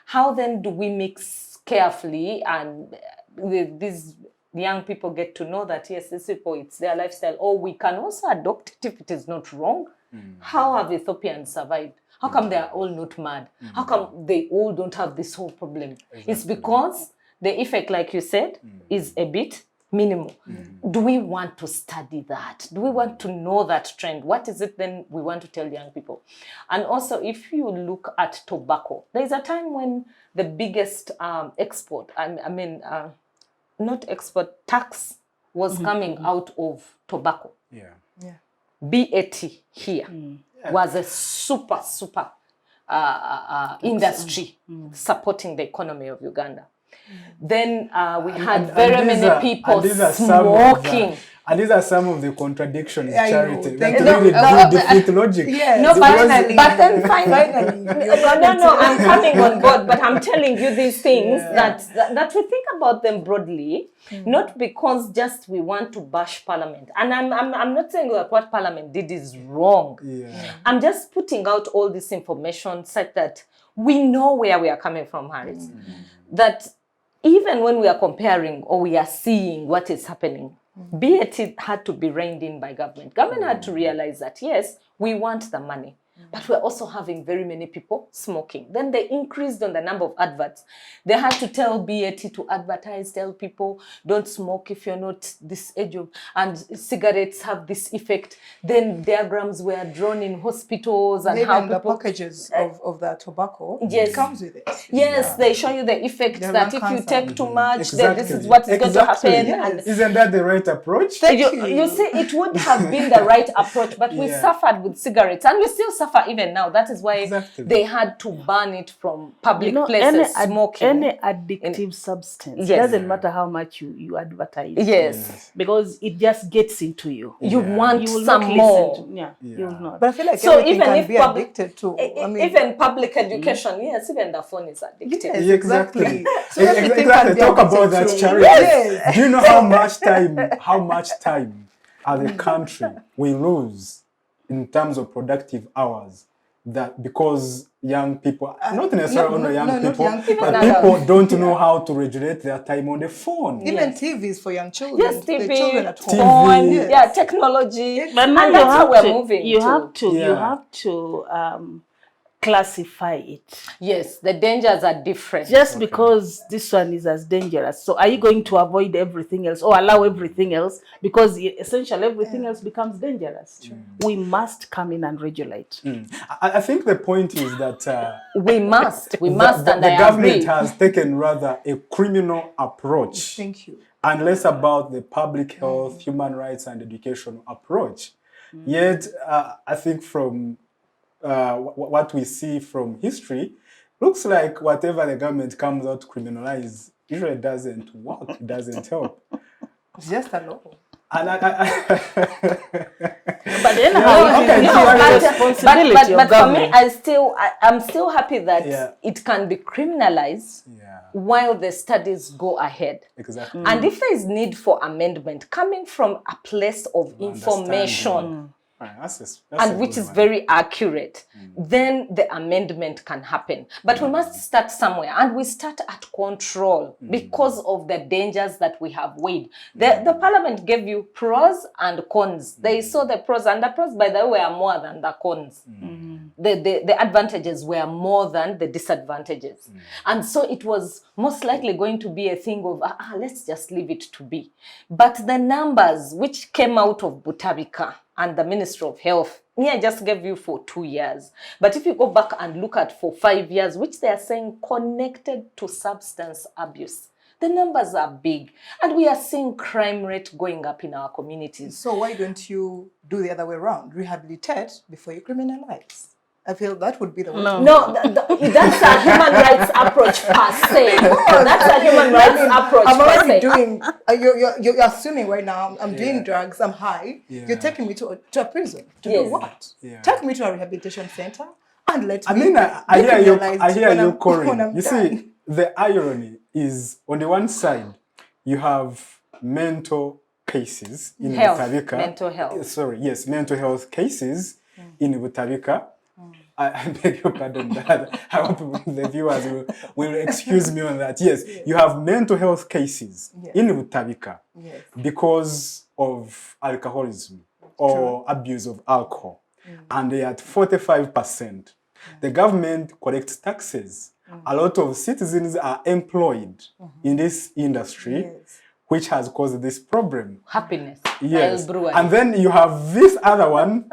How then do we mix carefully and these young people get to know that, yes, these people, it's their lifestyle. Or we can also adopt it if it is not wrong. How have Ethiopians survived? How come they are all not mad? How come they all don't have this whole problem? Exactly. It's because the effect, like you said, is a bit minimal. Do we want to study that? Do we want to know that trend? What is it then we want to tell young people? And also, if you look at tobacco, there is a time when the biggest export, not export, tax was coming out of tobacco. BAT here was a super industry supporting the economy of Uganda. Then we had very many people smoking. And these are some of the contradictions, Yeah, Charity. That really do defeat logic. Yes. No, Finally. but then finally, no, I'm coming on board, but I'm telling you these things that we think about them broadly, not because just we want to bash Parliament. And I'm not saying that what Parliament did is wrong. I'm just putting out all this information such that we know where we are coming from, Harris. That even when we are comparing or we are seeing what is happening, BET had to be reined in by government. Government had to realize that, yes, we want the money, but we're also having very many people smoking. Then they increased on the number of adverts. They had to tell BET to advertise, tell people, don't smoke if you're not this age of, and cigarettes have this effect. Then diagrams were drawn in hospitals and even how the people... packages of the tobacco, Yes. it comes with it. Yes, they show you the effect They that run if you cancer. take too much, Exactly. then this is what is going to happen. Yes. And Isn't that the right approach? you see, it would have been the right approach, but we Yeah. suffered with cigarettes, and we still suffer even now. That is why Exactly. they had to ban it from public Any, places, smoking. any addictive substance, Yes. doesn't matter how much you advertise. Yes. Because it just gets into you. You want You will some not more. listen to, you will not. But I feel like So everything even can if be addicted to. I mean, even public education, yes, even the phone is addictive. yes, Exactly. So everything can Exactly. be Talk about addicted that, to. Charity. Yes. Do you know how much time as a country we lose in terms of productive hours? That because young people, not necessarily only young not people, young people. but Even people don't know how to regulate their time on the phone. Even Yes. TVs for young children. Yes, the TV, children at home. phone, TV. yeah, technology. But now And you that's how have we're to, moving you to. have to, you Yeah. have to classify it. Yes, the dangers are different. Just because this one is as dangerous. So are you going to avoid everything else or allow everything else? Because essentially everything else becomes dangerous. We must come in and regulate. I think the point is that We must, the and I government agree. has taken rather a criminal approach Thank you. and less about the public health, human rights, and education approach. Yet, I think from what we see from history, looks like whatever the government comes out to criminalize usually doesn't work, it doesn't help. It's just a law. And But anyhow, okay, it is so- the responsibility but of for me, government. I'm still happy that Yeah. it can be criminalized yeah, while the studies go ahead. exactly. And if there is need for amendment coming from a place of information, Understanding. Right, that's a and which good is one. very accurate, then the amendment can happen. But we must start somewhere, and we start at control because of the dangers that we have weighed. The parliament gave you pros and cons. They saw the pros, and the pros, by the way, were more than the cons. The advantages were more than the disadvantages. And so it was most likely going to be a thing of, let's just leave it to be. But the numbers which came out of Butabika and the Ministry of Health, I just gave you for 2 years. But if you go back and look at for 5 years, which they are saying connected to substance abuse, the numbers are big. And we are seeing crime rate going up in our communities. So why don't you do the other way around? Rehabilitate before you criminalize. I feel that would be the way. No, that's a human rights approach per se. That's a human rights approach I'm per already se. doing. You're assuming right now. I'm doing drugs. I'm high. Yeah. You're taking me to a prison to Yes. do what? Yeah. Take me to a rehabilitation center and let I me. mean, I hear you, when Coreen. I'm You done. see, the irony is on the one side, you have mental cases in Health, Butabika. mental health. Sorry, yes, mental health cases in Butabika. I beg your pardon that. I hope the viewers will excuse me on that. Yes, you have mental health cases in Butabika because of alcoholism or abuse of alcohol. And they are at 45%. The government collects taxes. A lot of citizens are employed in this industry, which has caused this problem. Happiness. Yes. Brewery. And then you have this other one,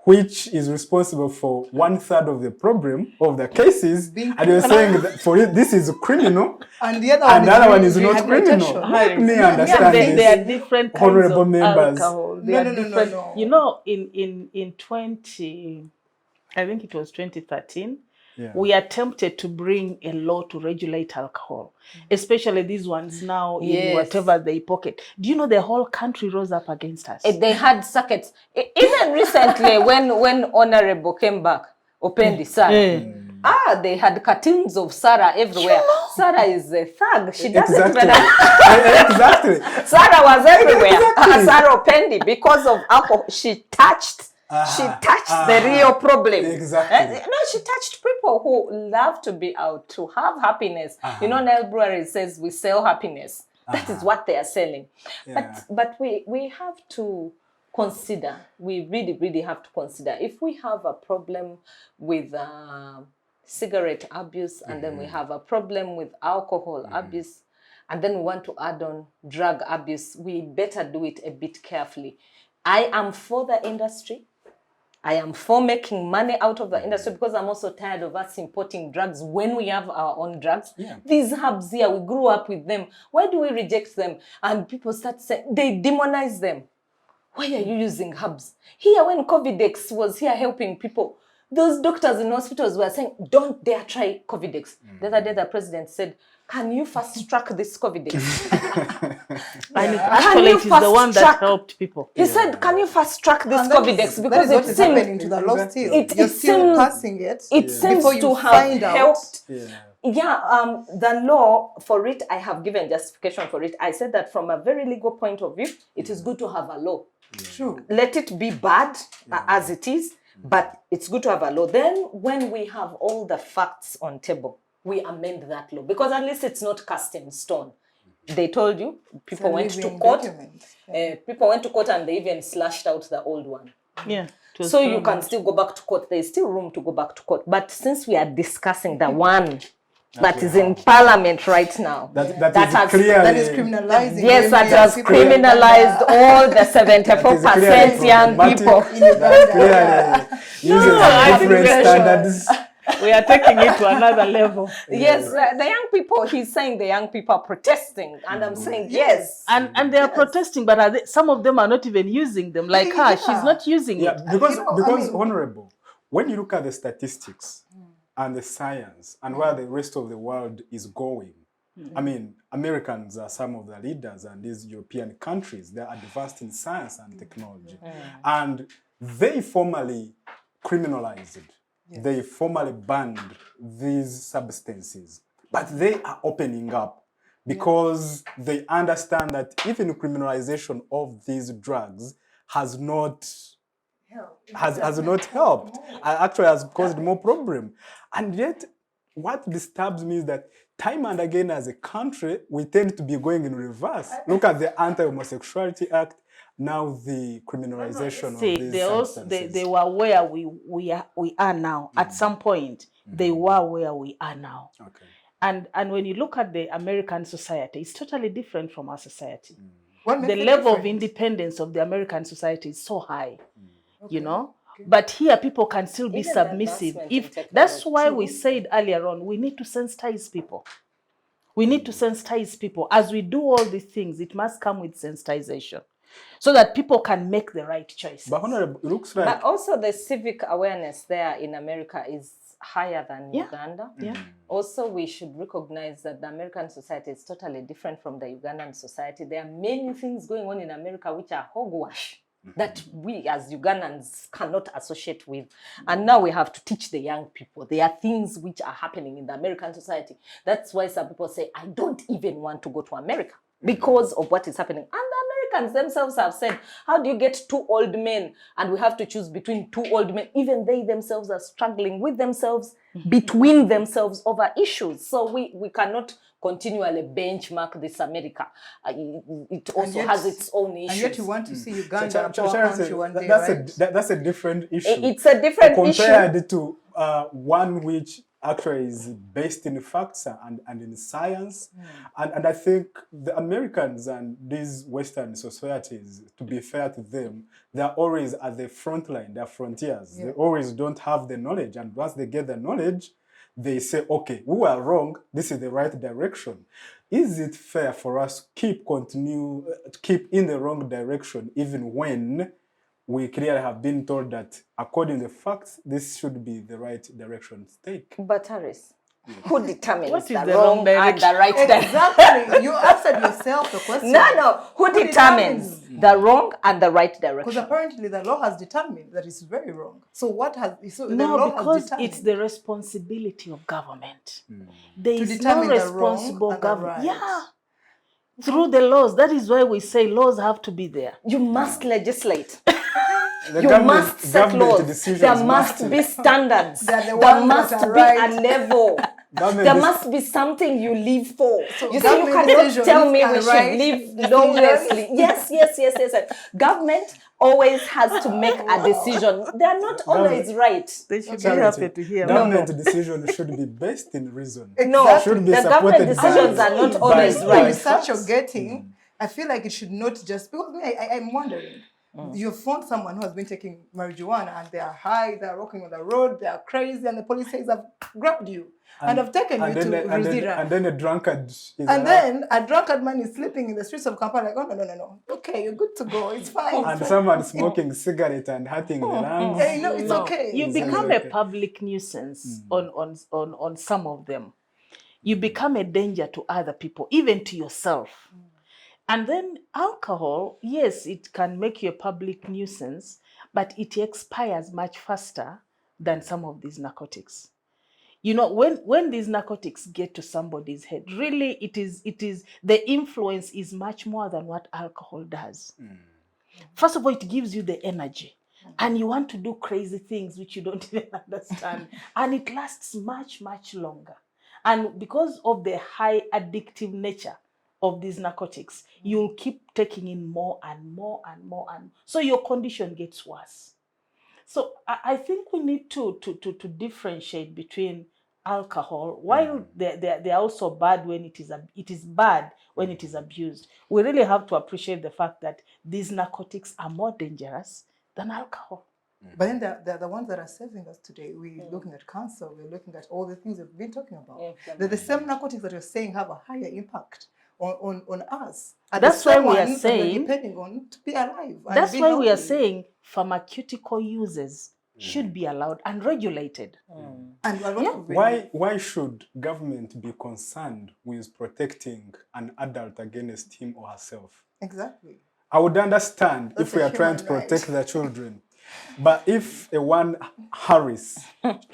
which is responsible for 1/3 of the problem of the cases. And you're saying that for it, this is criminal, And the other and the other one is not rehabilitation. criminal. Let me Yeah, understand there are this. different kinds Honorable of members. alcohol. No, There are no, no, no, different, no. You know, in 20, I think it was 2013, we attempted to bring a law to regulate alcohol, especially these ones now in Yes. whatever they pocket. Do you know the whole country rose up against us? They had circuits. Even recently, when Honorable came back, opened the Sarah. They had cartoons of Sarah everywhere. Sarah is a thug. She doesn't Exactly. even... Exactly. Sarah was everywhere. Sarah Pendi, because of alcohol, she touched She touched the real problem. Exactly. No, she touched people who love to be out, to have happiness. You know, Nile Brewery says we sell happiness. That is what they are selling. Yeah. But we have to consider, we really have to consider, if we have a problem with cigarette abuse, and then we have a problem with alcohol abuse, and then we want to add on drug abuse, we better do it a bit carefully. I am for the industry. I am for making money out of the industry, because I'm also tired of us importing drugs when we have our own drugs. Yeah. These herbs here, we grew up with them. Why do we reject them? And people start saying, they demonize them. Why are you using herbs? Here, when Covidex was here helping people, those doctors in hospitals were saying, don't dare try Covidex. The other day, the president said, can you fast track this Covidex? And actually, it is the one that helped people. He said, can you fast track this Covidex? Because it seems happening to the law still. You're still passing it. It seems to have helped. The law for it, I have given justification for it. I said that from a very legal point of view, it is good to have a law. True. Let it be bad as it is, but it's good to have a law. Then when we have all the facts on table, we amend that law, because at least it's not cast in stone. They told you, people went to court. People went to court and they even slashed out the old one. Yeah. So you can still go back to court. There is still room to go back to court. But since we are discussing the one that is in Parliament right now, that is criminalizing. Yes, that has criminalized all the 74% young people. Using different standards. We are taking it to another level. Yes, the young people, he's saying the young people are protesting. And I'm saying, yes. And they are protesting, but some of them are not even using them. Like her, she's not using it. Because Honorable, when you look at the statistics and the science and where the rest of the world is going, I mean, Americans are some of the leaders, and these European countries, they are advanced in science and technology. And they formally criminalized it. Yes. They formally banned these substances, but they are opening up because they understand that even criminalization of these drugs has not helped. Actually, has caused more problem. And yet, what disturbs me is that time and again, as a country, we tend to be going in reverse. Look at the Anti-Homosexuality Act. Now the criminalization of these substances. They were where we are now. At some point, they were where we are now. Okay. And when you look at the American society, it's totally different from our society. The level of independence of the American society is so high, you know. Okay. But here, people can still be submissive. That's why we said earlier on, we need to sensitize people. We need to sensitize people. As we do all these things, it must come with sensitization, so that people can make the right choices. But Honorable, it looks like... But also the civic awareness there in America is higher than Uganda. Yeah. Also, we should recognize that the American society is totally different from the Ugandan society. There are many things going on in America which are hogwash that we as Ugandans cannot associate with. And now we have to teach the young people. There are things which are happening in the American society. That's why some people say, I don't even want to go to America because of what is happening. And the Americans themselves have said, how do you get two old men and we have to choose between two old men? Even they themselves are struggling with themselves, between themselves over issues. So we cannot continually benchmark this America. It also has its own issues. And yet you want to see Uganda one day, right? That's a different issue. It's a different issue. Compared to one which actually is based in facts and in science. And I think the Americans and these Western societies, to be fair to them, they're always at the front line, they're frontiers. They always don't have the knowledge. And once they get the knowledge, they say, okay, we were wrong, this is the right direction. Is it fair for us to keep in the wrong direction even when we clearly have been told that, according to the facts, this should be the right direction to take? But Harris, who determines what is the wrong and the right direction? Exactly. You answered yourself the question. No. Who determines the wrong and the right direction? Because apparently the law has determined that it's very wrong. So what has... So the no, law because has determined. it's the responsibility of government. There is no responsible government. Yeah. Through the laws. That is why we say laws have to be there. You must legislate. You must set laws. There must be standards. There must be a level. There must be something you live for. So you see, you cannot tell me we should live lawlessly. Yes. Government always has to make a decision. They are not always right. They should be happy to hear. Government decision should be based in reason. No, should be the government decisions are not always right. The research you're getting, I feel like it should not just, because I'm wondering, you've found someone who has been taking marijuana and they are high, they are walking on the road, they are crazy, and the police says, I've grabbed you and I've taken you to Ruzira. And then a drunkard then a drunkard man is sleeping in the streets of Kampala like, oh, no. Okay, you're good to go. It's fine. And someone smoking cigarette and hurting the lungs. Hey, no, it's okay. You become a public nuisance on some of them. You become a danger to other people, even to yourself. And then alcohol, yes, it can make you a public nuisance, but it expires much faster than some of these narcotics. You know, when these narcotics get to somebody's head, really it is the influence is much more than what alcohol does. First of all, it gives you the energy. And you want to do crazy things which you don't even understand. And it lasts much, much longer. And because of the high addictive nature of these narcotics, you'll keep taking in more and more and more. And so your condition gets worse. So I think we need to differentiate between alcohol, while they're also bad when it is bad when it is abused. We really have to appreciate the fact that these narcotics are more dangerous than alcohol. But then they're the ones that are saving us today. We're looking at cancer, we're looking at all the things we've been talking about. They're the same narcotics that you're saying have a higher impact on us. That's why we are saying, depending on to be alive. That's why we are saying pharmaceutical uses should be allowed and regulated. And why should government be concerned with protecting an adult against him or herself? Exactly. I would understand if we are trying to protect the children. But if a one Harris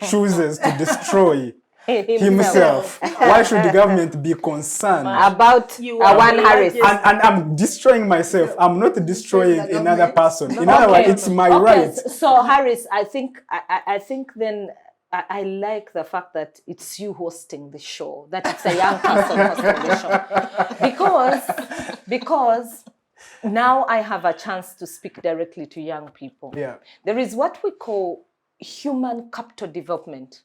chooses to destroy himself, why should the government be concerned about one Harris? And I'm destroying myself. I'm not destroying another person. In other words, it's my right. So Harris, I think then I like the fact that it's you hosting the show, that it's a young person hosting the show. Because now I have a chance to speak directly to young people. Yeah. There is what we call human capital development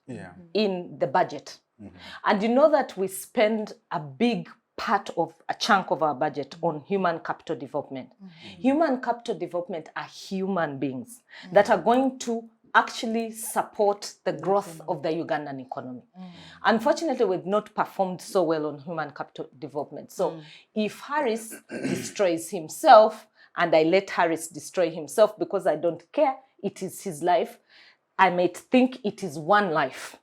in the budget. And you know that we spend a big part of a chunk of our budget on human capital development. Human capital development are human beings that are going to actually support the growth of the Ugandan economy. Unfortunately, we've not performed so well on human capital development. So if Harris destroys himself, and I let Harris destroy himself because I don't care, it is his life, I might think it is one life.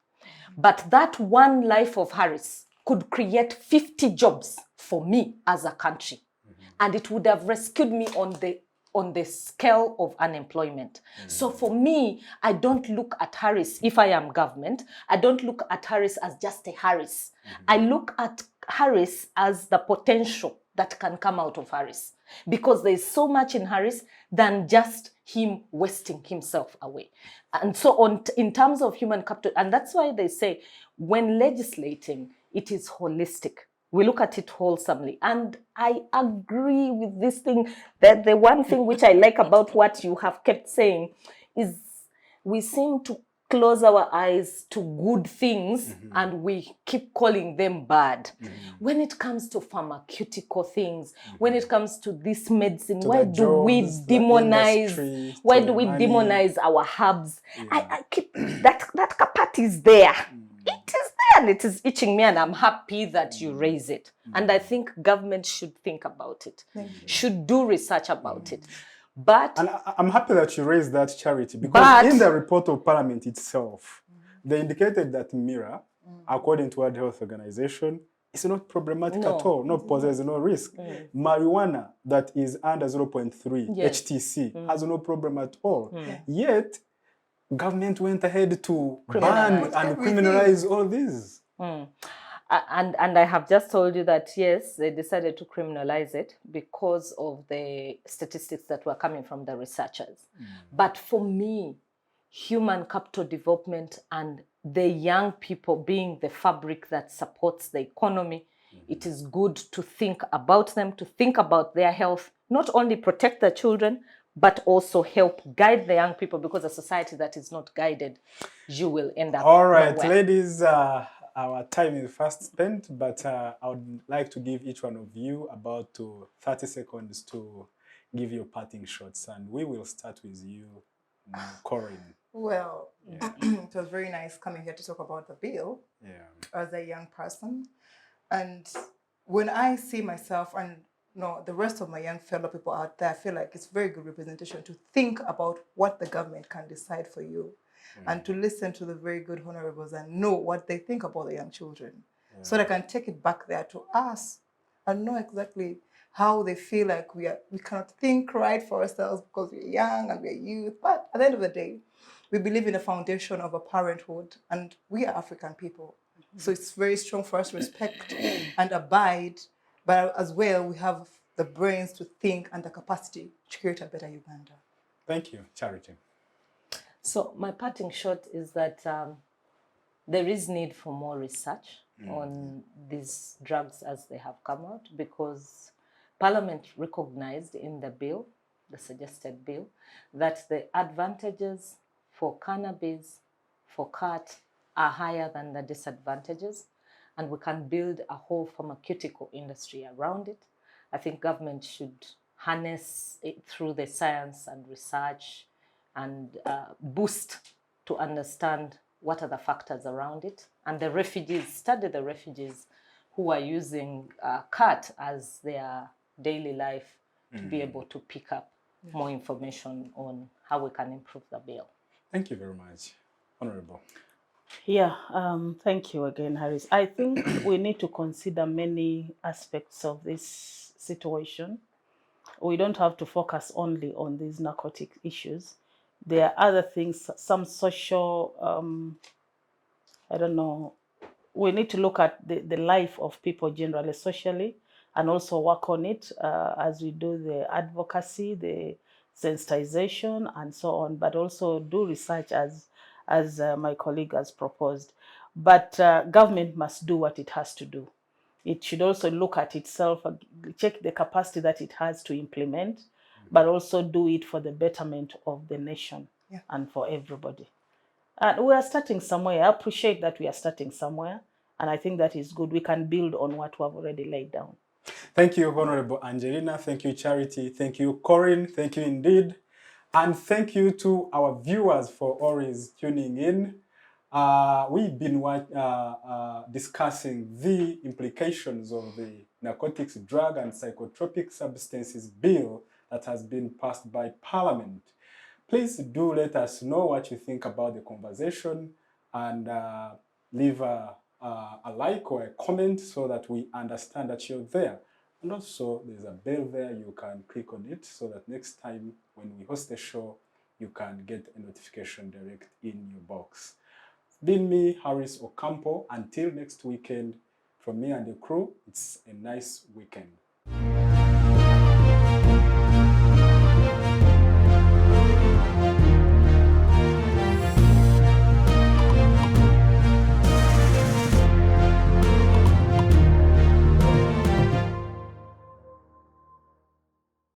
But that one life of Harris could create 50 jobs for me as a country. And it would have rescued me on the scale of unemployment. So for me, I don't look at Harris, if I am government, I don't look at Harris as just a Harris. I look at Harris as the potential that can come out of Harris. Because there is so much in Harris than just him wasting himself away. And so in terms of human capital, and that's why they say when legislating, it is holistic. We look at it wholesomely. And I agree with this thing, that the one thing which I like about what you have kept saying is we seem to close our eyes to good things and we keep calling them bad. When it comes to pharmaceutical things, when it comes to this medicine, why do we demonize our herbs? I keep that kapat is there. It is there and it is itching me, and I'm happy that you raise it. And I think government should think about it, should do research about it. But and I'm happy that you raised that, Charity, because in the report of Parliament itself, they indicated that MIRA, according to World Health Organization, is not problematic at all, not poses no risk. Marijuana that is under 0.3 HTC has no problem at all. Yet, government went ahead to ban and criminalize all these. And I have just told you that, yes, they decided to criminalize it because of the statistics that were coming from the researchers. But for me, human capital development and the young people being the fabric that supports the economy, it is good to think about them, to think about their health, not only protect the children, but also help guide the young people, because a society that is not guided, you will end up All right, nowhere. ladies, our time is fast spent, but I would like to give each one of you about 30 seconds to give your parting shots, and we will start with you, Coreen. Well, it was very nice coming here to talk about the bill as a young person. And when I see myself and the rest of my young fellow people out there, I feel like it's very good representation to think about what the government can decide for you and to listen to the very good honorables and know what they think about the young children. So they can take it back there to us and know exactly how they feel like we cannot think right for ourselves because we're young and we're youth. But at the end of the day, we believe in the foundation of a parenthood, and we are African people. So it's very strong for us to respect and abide, but as well, we have the brains to think and the capacity to create a better Uganda. Thank you, Charity. So my parting shot is that there is need for more research on these drugs as they have come out, because Parliament recognized in the bill, the suggested bill, that the advantages for cannabis, for cat, are higher than the disadvantages, and we can build a whole pharmaceutical industry around it. I think government should harness it through the science and research and boost to understand what are the factors around it. And the refugees, study the refugees who are using cat as their daily life to be able to pick up more information on how we can improve the bill. Thank you very much, Honorable. Yeah, thank you again, Harris. I think we need to consider many aspects of this situation. We don't have to focus only on these narcotic issues. There are other things, some social, I don't know, we need to look at the life of people generally, socially, and also work on it as we do the advocacy, the sensitization, and so on, but also do research as my colleague has proposed. But government must do what it has to do. It should also look at itself, check the capacity that it has to implement, but also do it for the betterment of the nation and for everybody. And we are starting somewhere. I appreciate that we are starting somewhere, and I think that is good. We can build on what we have already laid down. Thank you, Honorable Angelina. Thank you, Charity. Thank you, Coreen. Thank you indeed. And thank you to our viewers for always tuning in. We've been discussing the implications of the Narcotics, Drug and Psychotropic Substances Bill that has been passed by Parliament. Please do let us know what you think about the conversation, and leave a like or a comment so that we understand that you're there. And also, there's a bell there. You can click on it so that next time when we host a show, you can get a notification direct in your box. Been me, Harris Ocampo. Until next weekend, from me and the crew, it's a nice weekend.